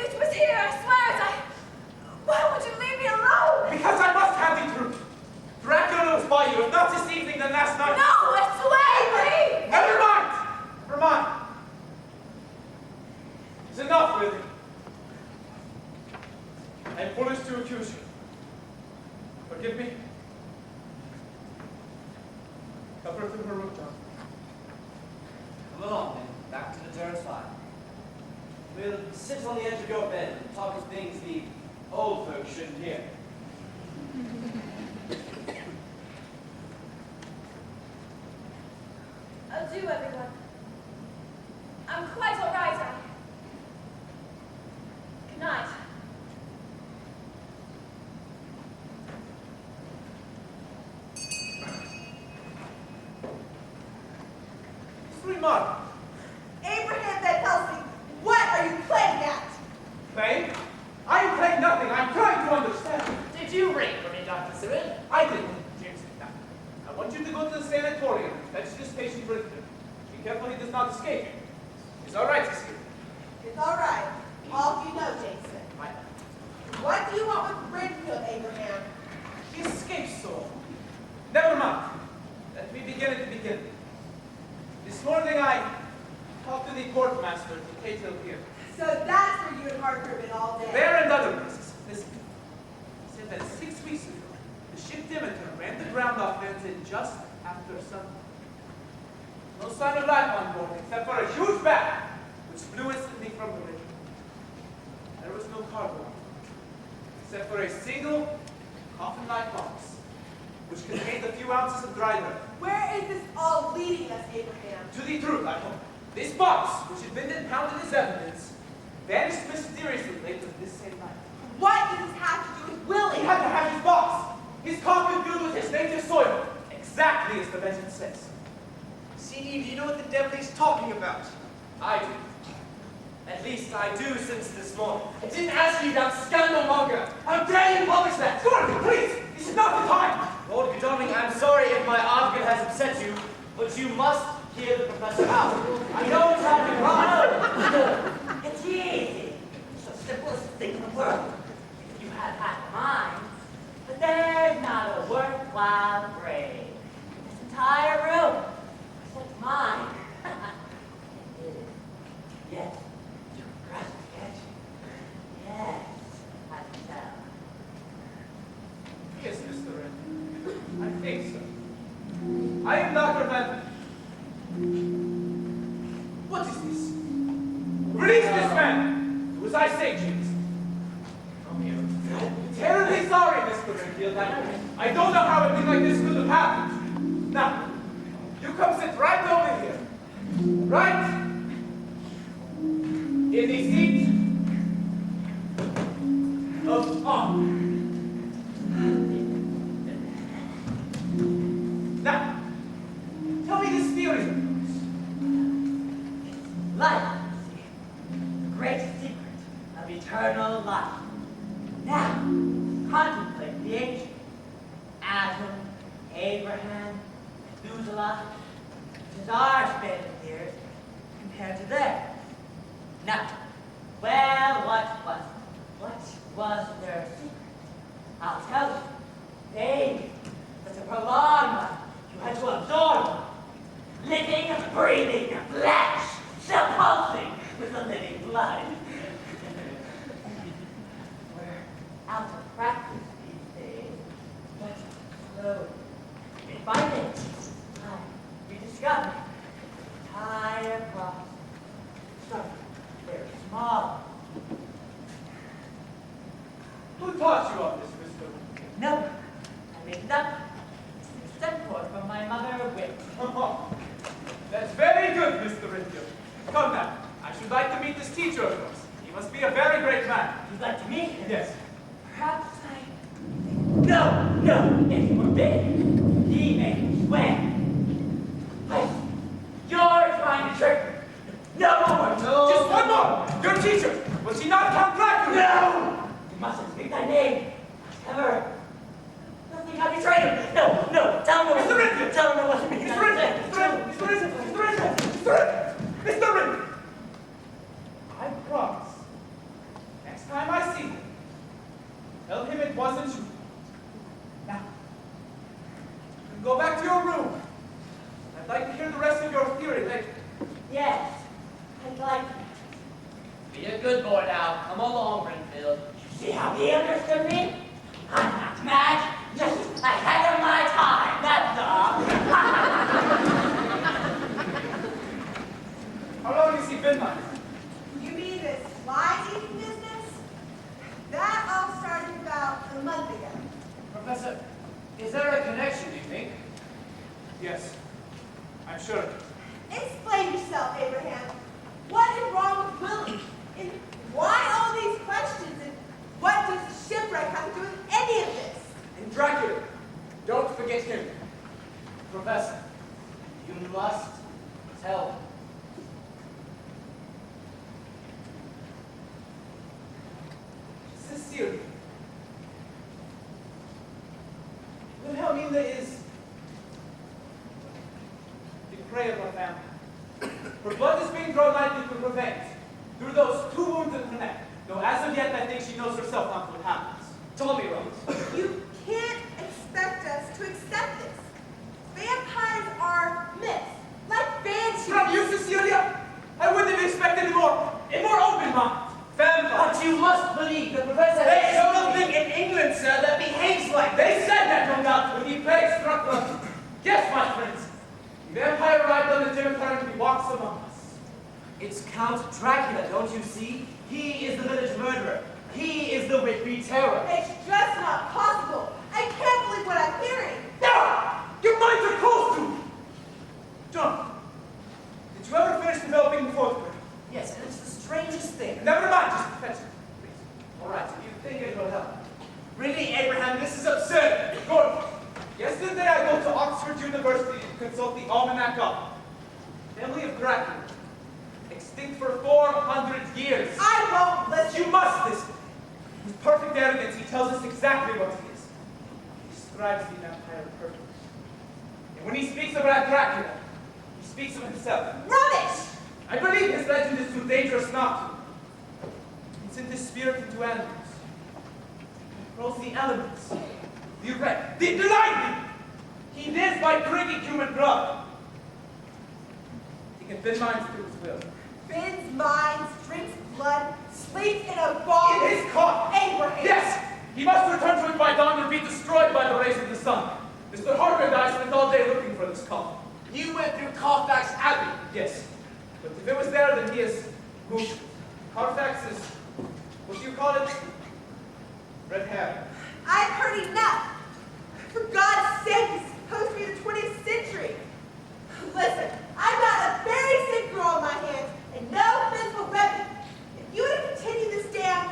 It was here, I swear it. Why would you leave me alone? Because I must have the truth. Dracula was by you, if not this evening, then last night. No, I swear. Never mind. Never mind. It's enough, Willie. I am foolish to accuse you. Forgive me. Help her through her room, John. Come along, then. Back to the Durrance fire. We'll sit on the edge of your bed and talk of things the old folks shouldn't hear. Adieu, everyone. I'm quite all right. Good night. It's remarkable. Abraham Van Helsing, what are you playing at? Playing? I am playing nothing. I'm trying to understand. Did you ring for me, Dr. Seward? I didn't. James, now, I want you to go to the sanatorium and fetch this patient Richmond. Be careful he does not escape. It's all right, Cecilia. It's all right. All you know, Jason. I What do you want with Renfield, Abraham? He escaped so. Never mind. Let me begin at the beginning. This morning I talked to the courtmaster to take him here. So that's where you and Harker have been all day. There and other places. Listen. He said that 6 weeks ago, the ship Demeter ran the ground off Vincent just after sundown. No sign of life on board except for a huge bag which flew instantly from the rig. There was no cargo except for a single coffin-like box which contained a few ounces of dried earth. Where is this all leading us, Abraham? To the truth, I hope. This box, which had been impounded as evidence, vanished mysteriously later this same night. What does this have to do with Willie? He had to have his box. His coffin filled with his native soil, exactly as the legend says. See, Eve, do you know what the devil he's talking about? I do. At least I do since this morning. I didn't ask you, that scandal monger. How dare you publish that? Gordon, please! This is not the time! Lord Godalming, I'm sorry if my article has upset you, but you must hear the professor out. I don't have to cry. It's easy. It's the simplest thing in the world. If you have half a mind. But there's not a worthwhile grave. This entire room, except mine. It is. Yes, you grasp the edge. Yes, I can tell. Yes, Mr. Wren. I think so. I am Dr. Van. What is this? Release this man! Do as I say, Janice. Come here. I'm terribly sorry, Mr. Renfield. I don't know how a thing like this could have happened. Now, you come sit right over here. Right in the seat of honor. Now, tell me this theory of yours. Life, you see. The great secret of eternal life. Now, contemplate the ancient. Adam, Abraham, Methuselah, which is our span of years compared to theirs. Now, well, what was their secret? I'll tell you. They, but to prolong life, you had to absorb life. Living, breathing flesh, still pulsing with the living blood. We're out of practice these days, but slowly, bit by bit, I rediscovered the entire process. Starting very small. Who taught you all this, Mr. Renfield? No, I made nothing. It's sent for from my mother wit. That's very good, Mr. Renfield. Come now. I should like to meet this teacher of yours. He must be a very great man. You'd like to meet him? Yes. Perhaps No, it's forbidden. He made me swear. You're trying to trick me. No. Just one more. Your teacher. Was he not Count Dracula? No! You mustn't speak thy name. Ever. Nothing, I betrayed him. No. Tell him Mr. Renfield. Tell him it wasn't me. Mr. Renfield. I promise. Next time I see him, tell him it wasn't you. Now, you can go back to your room. I'd like to hear the rest of your theory later. Yes, I'd like to. Be a good boy now. Come along, Renfield. See how he understood me? I'm not mad, just ahead of my time, that's all. How long has he been like? You mean this fly-eating business? That all started about a month ago. Professor, is there a connection, do you think? Yes, I'm sure. Explain yourself, Abraham. What is wrong with Willie? And why all these questions? And what does the shipwreck have to do with any of this? And Dracula, don't forget him. Professor, you must tell me. Cecilia. Wilhelmina is the prey of our family. Her blood is being drawn lightly through her veins, through those 2 wounds in her neck. Though as of yet, I think she knows herself not what happens. Tell me, Rose. You can't expect us to accept this. Vampires are myths, like banshees. From you, Cecilia? I wouldn't have expected a more open mind. Vampires. But you must believe the professor. There's nothing in England, sir, that behaves like they said that, no doubt, when the plague struck London. Guess what, friends? The vampire arrived on the dinner current and he walks among us. It's Count Dracula, don't you see? He is the village murderer. He is the Whitby terror. It's just not possible. I can't believe what I'm hearing. No! Your minds are closed to me! John, did you ever finish developing the photograph? Yes, and it's the strangest thing. Never mind, just fetch it, please. All right, if you think it will help. Really, Abraham, this is absurd. Gordon, yesterday I go to Oxford University to consult the Almanac of Family of Dracula. Extinct for 400 years. I won't listen. You must listen. With perfect arrogance, he tells us exactly what he is. He describes the empire perfectly. And when he speaks about Dracula, he speaks of himself. Rubbish! I believe his legend is too dangerous not to. He sent his spirit into animals. He controls the elements, the wreck, the lightning. He lives by drinking human blood. He can bend minds through his will. Bends minds, drinks blood, sleeps in a ball. In his coffin. Abraham. Yes! He must return to it by dawn or be destroyed by the rays of the sun. Mr. Harker and I spent all day looking for this coffin. You went through Carfax Abbey. Yes. But if it was there, then he is moved. Carfax is, what do you call it? Red herring. I've heard enough. For God's sake, this is supposed to be the 20th century. Listen, I've got a very sick girl on my hands and no physical weapon. If you were to continue this damn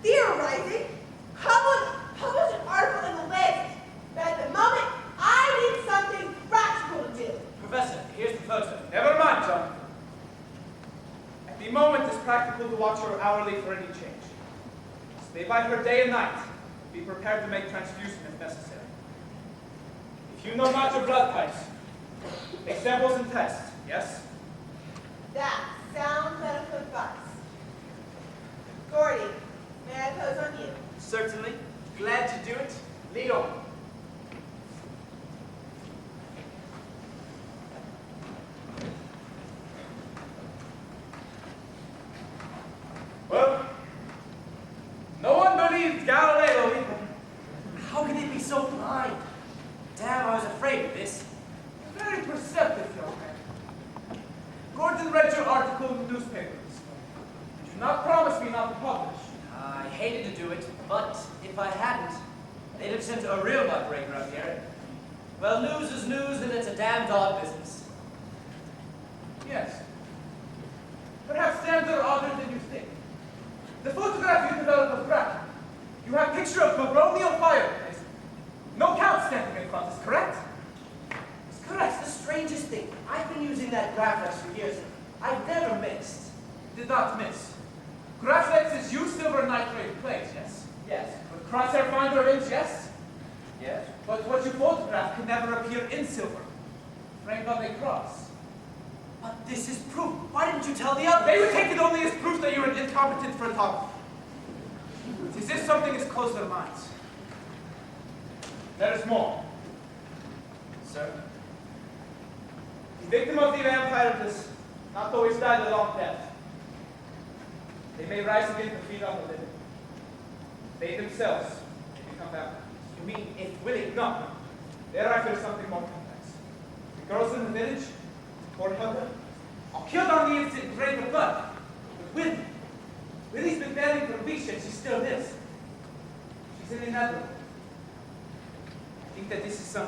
theorizing, publish an article in the list. But at the moment, I need something practical to do. Professor, here's the photo. Never mind, John. At the moment, it's practical to watch her hourly for any change. Stay by her day and night. Be prepared to make transfusion if necessary. If you know not your blood types, make samples and test, yes? That sounds medical advice. Gordy, may I pose on you? Certainly. Glad to do it. Lead on. Well, no one believed Galileo either. How can it be so blind? Damn, I was afraid of this. Very perceptive, young man. Gordon read your article in the newspapers. Do not promise me not to publish. I hated to do it, but if I hadn't, they'd have sent a real muckraker up here. Well, news is news, and it's a damn dog business. Yes. Perhaps stands are odder than you think. The photograph you developed of Dracula, you have a picture of baronial fireplace. No count standing in front, is correct? It's correct. It's the strangest thing. I've been using that Graflex for years. I've never missed. Did not miss. Graflex is used silver nitrate plates, yes? Yes. But crosshair finder is, yes? Yes. But what you photograph can never appear in silver. Framed on a cross. But this is proof. Why didn't you tell the others? They would take it only as proof that you're an incompetent photographer. It is if something has closed their minds. There is more. Sir? The victim of the vampire does not always die the long death. They may rise again to feed on the living. They themselves may become vampires. You mean if willing? No. There I fear something more complex. The girls in the village, poor Helga, are killed on the instant in rain of blood. But Willie's been buried for weeks and she still lives. She's in another. I think that this is some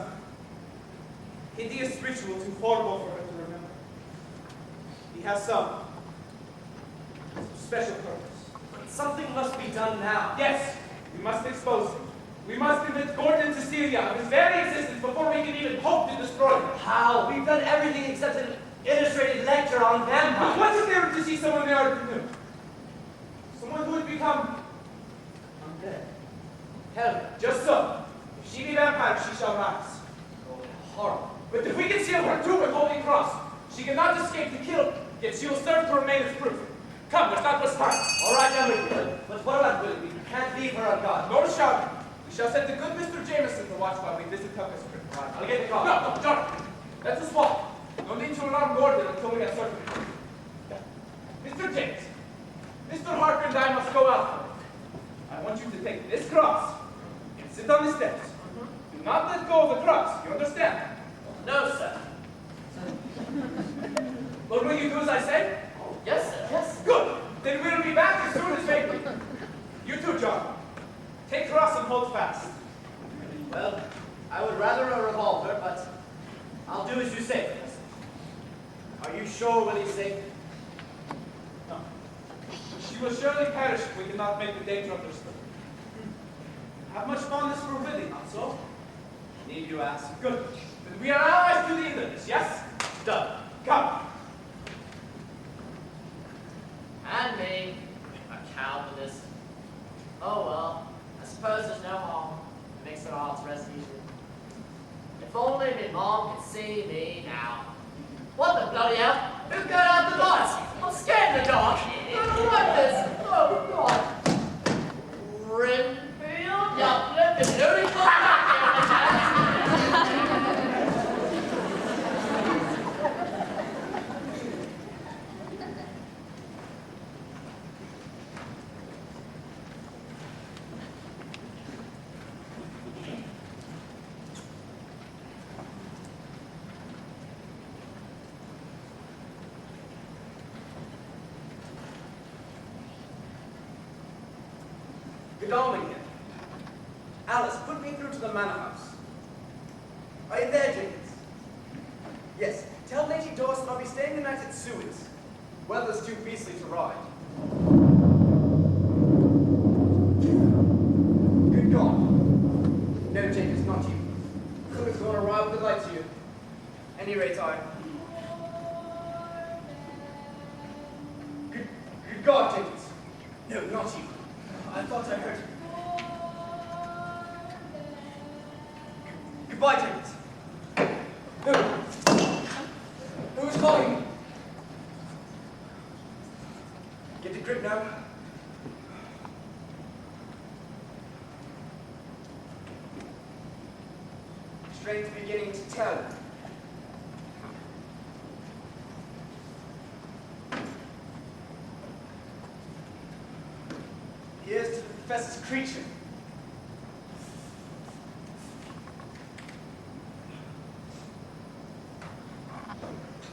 hideous ritual too horrible for her to remember. He has some special purpose. But something must be done now. Yes, we must expose him. We must convince Gordon and Cecilia of his very existence before we can even hope to destroy him. How? We've done everything except an illustrated lecture on But vampires. what's if they were to see someone they already knew? Someone who would become undead. Helga. Just so. If she be vampire, she shall rise. Oh, horrible. But if we can seal her tomb with Holy Cross, she cannot escape the kill, yet she will serve to remain as proof. Come, there's not much time. All right, I'm with you. But what about Willie? We can't leave her undone. No shouting. We shall send the good Mr. Jameson to watch while we visit Helga's crypt. Right, I'll get the car. No, John. Let us walk. No need to alarm Gordon until we have certain. Mr. James, Mr. Harker and I must go out for it. I want you to take this cross and sit on the steps. Do not let go of the cross. You understand? No, sir. What will you do as I say? Yes, sir. Yes. Good. Then we'll be back as soon as maybe. You too, John. Take cross and hold fast. Well, I would rather a revolver, but I'll do as you say, Professor. Are you sure Willie's safe? No. She will surely perish if we cannot make the danger understood. Have much fondness for Willie, not so? Need you ask? Good. Then we are allies to the English, yes? Done. Come. Calvinist. Oh well, I suppose there's no harm in mixing all its resolution. If only my mom could see me now. What the bloody hell? Who got out the lights? I'm scared in the dark. I don't like this. Oh God. Renfield, you're flipping Looney Good dawning here. Alice, put me through to the manor house. Are you there, Jenkins? Yes. Tell Lady Dawson I'll be staying the night at Seward's. Weather's too beastly to ride. Good God. No, Jenkins, not you. Something's gone awry with the lights here. Any rate, Good God, Jenkins. No, not you. I thought I heard. Goodbye, Jenkins. Who is calling me? Get a grip now. Strength beginning to tell. Here's to the professor's creature.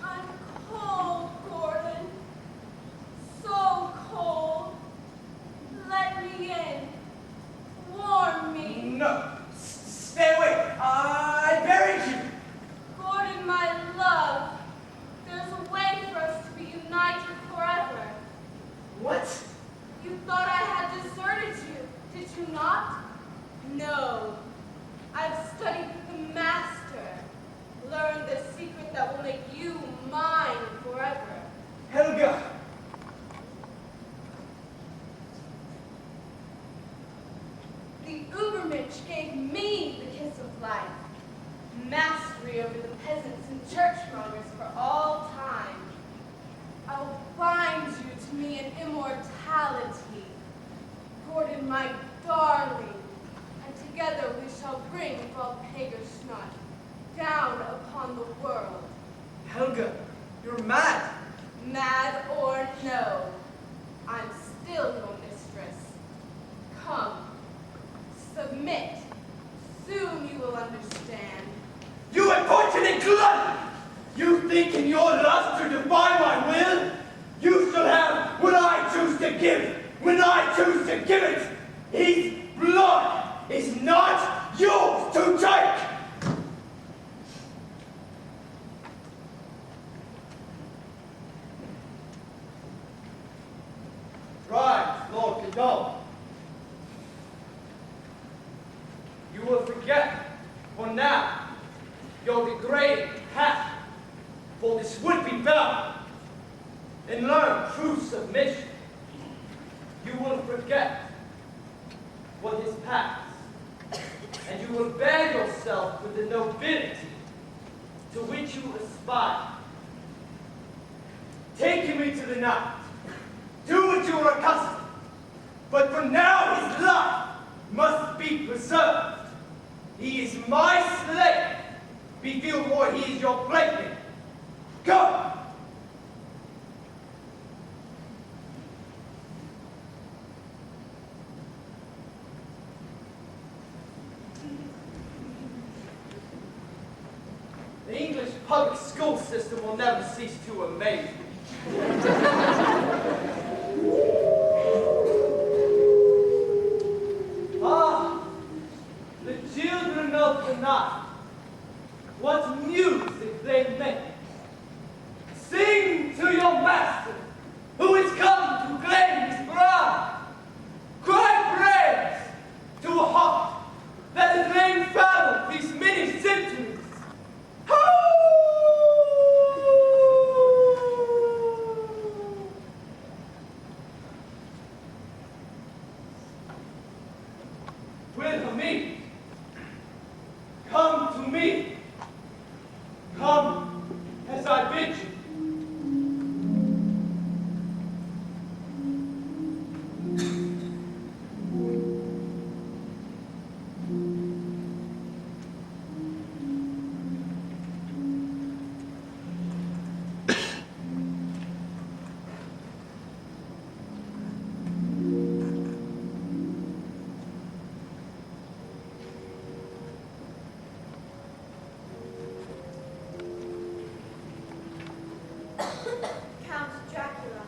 I'm cold, Gordon. So cold. Let me in. Warm me. No. Stay away. I buried you. Gordon, my love. There's a way for us to be united forever. What? You thought I had deserted you, did you not? No. I've studied the master, learned the secret that will make you mine forever. Helga. The Ubermensch gave me the kiss of life, mastery over the peasants and churchmongers for all time. I'll bind you to me in immortality, Gordon, my darling, and together we shall bring Valpegerschnott down upon the world. Helga, you're mad. Mad or no, I'm still your mistress. Come, submit. Soon you will understand. You unfortunate glutton! You think in your lust to defy my will? You shall have what I choose to give, when I choose to give it. His blood is not yours to take. Rise, Lord Condol. You will forget, for now, your degrading passion for this would-be belle, and learn true submission. You will forget what is past, and you will bear yourself with the nobility to which you aspire. Take me to the night. Do what you are accustomed, but for now his life must be preserved. He is my slave before he is your plaything. Go! The English public school system will never cease to amaze me. Ah, the children of the night, what music they make. Sing to your master, who is come to claim his bride. Cry praise to a heart that has lain fallow these many centuries. Wilhelmine, come to me. Come as I bid you. Count Dracula.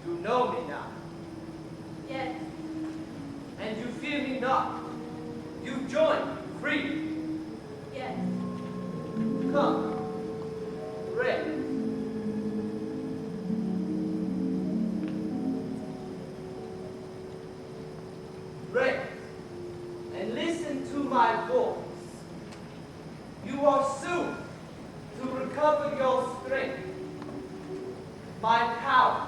You know me now, Yes. and you fear me not. You join free. Yes. Come, ready. Ready, and listen to my voice. You are soon to recover your strength. My power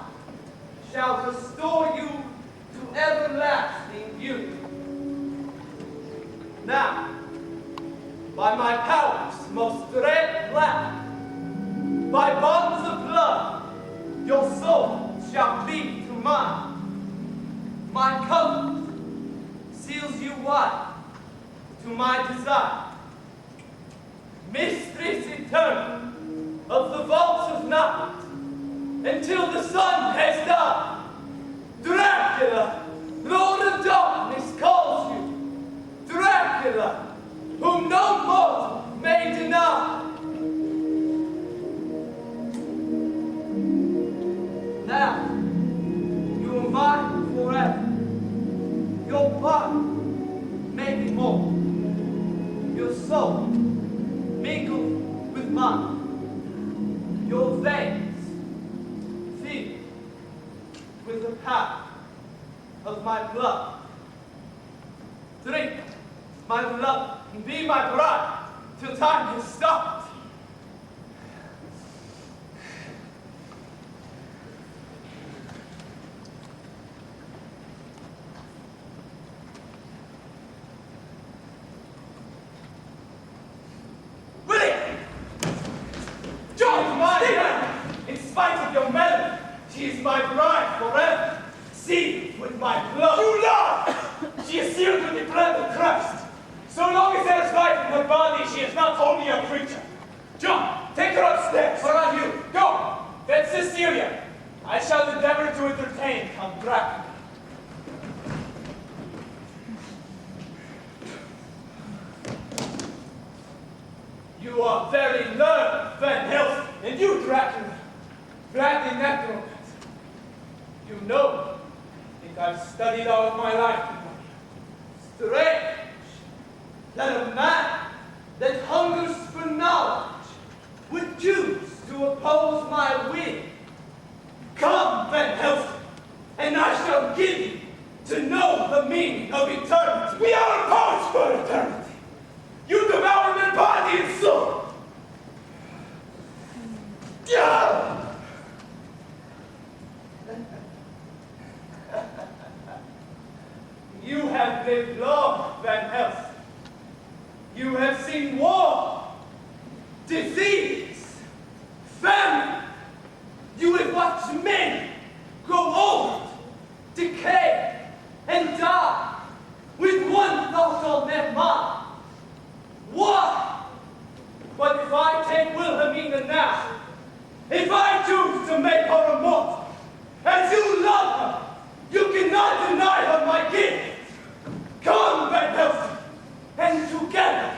shall restore you to everlasting beauty. Now, by my powers most dread black, by bonds of blood, your soul shall cleave to mine. My covenant seals you wide to my desire. Mistress eternal of the vaults of night, until the sun has died. Dracula, Lord of Darkness, calls you. Dracula, whom no mortal may deny. Now, you are mine forever. Your body may be mortal. Your soul mingled with mine. Your veins filled with the power of my blood. Drink, my beloved, and be my bride till time has stopped. In spite of your melody, she is my bride forever, sealed with my blood. You lie! She is sealed with the blood of Christ. So long as there is life in her body, she is not only a creature. John, take her upstairs. Where are you? Go! That's Cecilia. I shall endeavor to entertain Count Dracula. You are very learned, Van Helsing, and you, Dracula, gladly necromancer. You know, I think I've studied all of my life. Strange that a man that hungers for knowledge would choose to oppose my will. Come, Van Helsing, and I shall give you to know the meaning of eternity. We are opposed for eternity. You devour my body and soul. You have lived long, Van Helsing. You have seen war, disease, famine. You have watched men grow old, decay, and die with one thought on their mind. Why? But if I take Wilhelmina now, if I choose to make her immortal, as you love her, you cannot deny her my gift. Come, Van Helsing, and together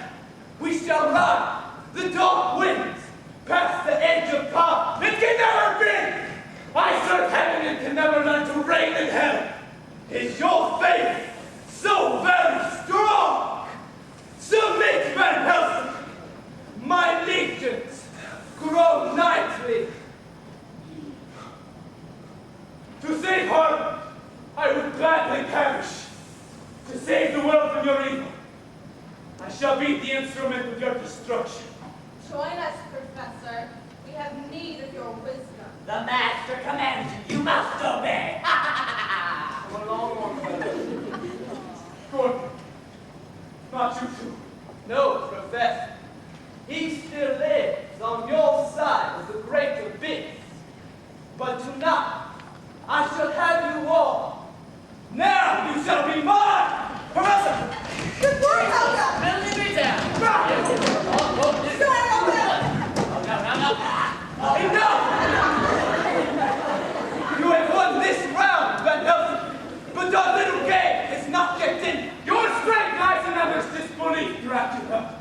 we shall ride the dark winds past the edge of time. It can never be! I serve heaven and can never learn to reign in hell. Is your faith so very strong? Submit, Van Helsing. My legions grow nightly. To save her, I would gladly perish. To save the world from your evil, I shall be the instrument of your destruction. Join us, Professor. We have need of your wisdom. The master commands you. You must obey. Come along, old fellow. is not yet in. Your strength lies in others' disbelief, Dracula.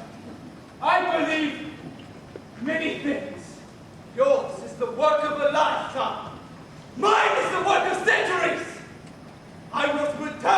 I believe many things. Yours is the work of a lifetime. Mine is the work of centuries. I was returned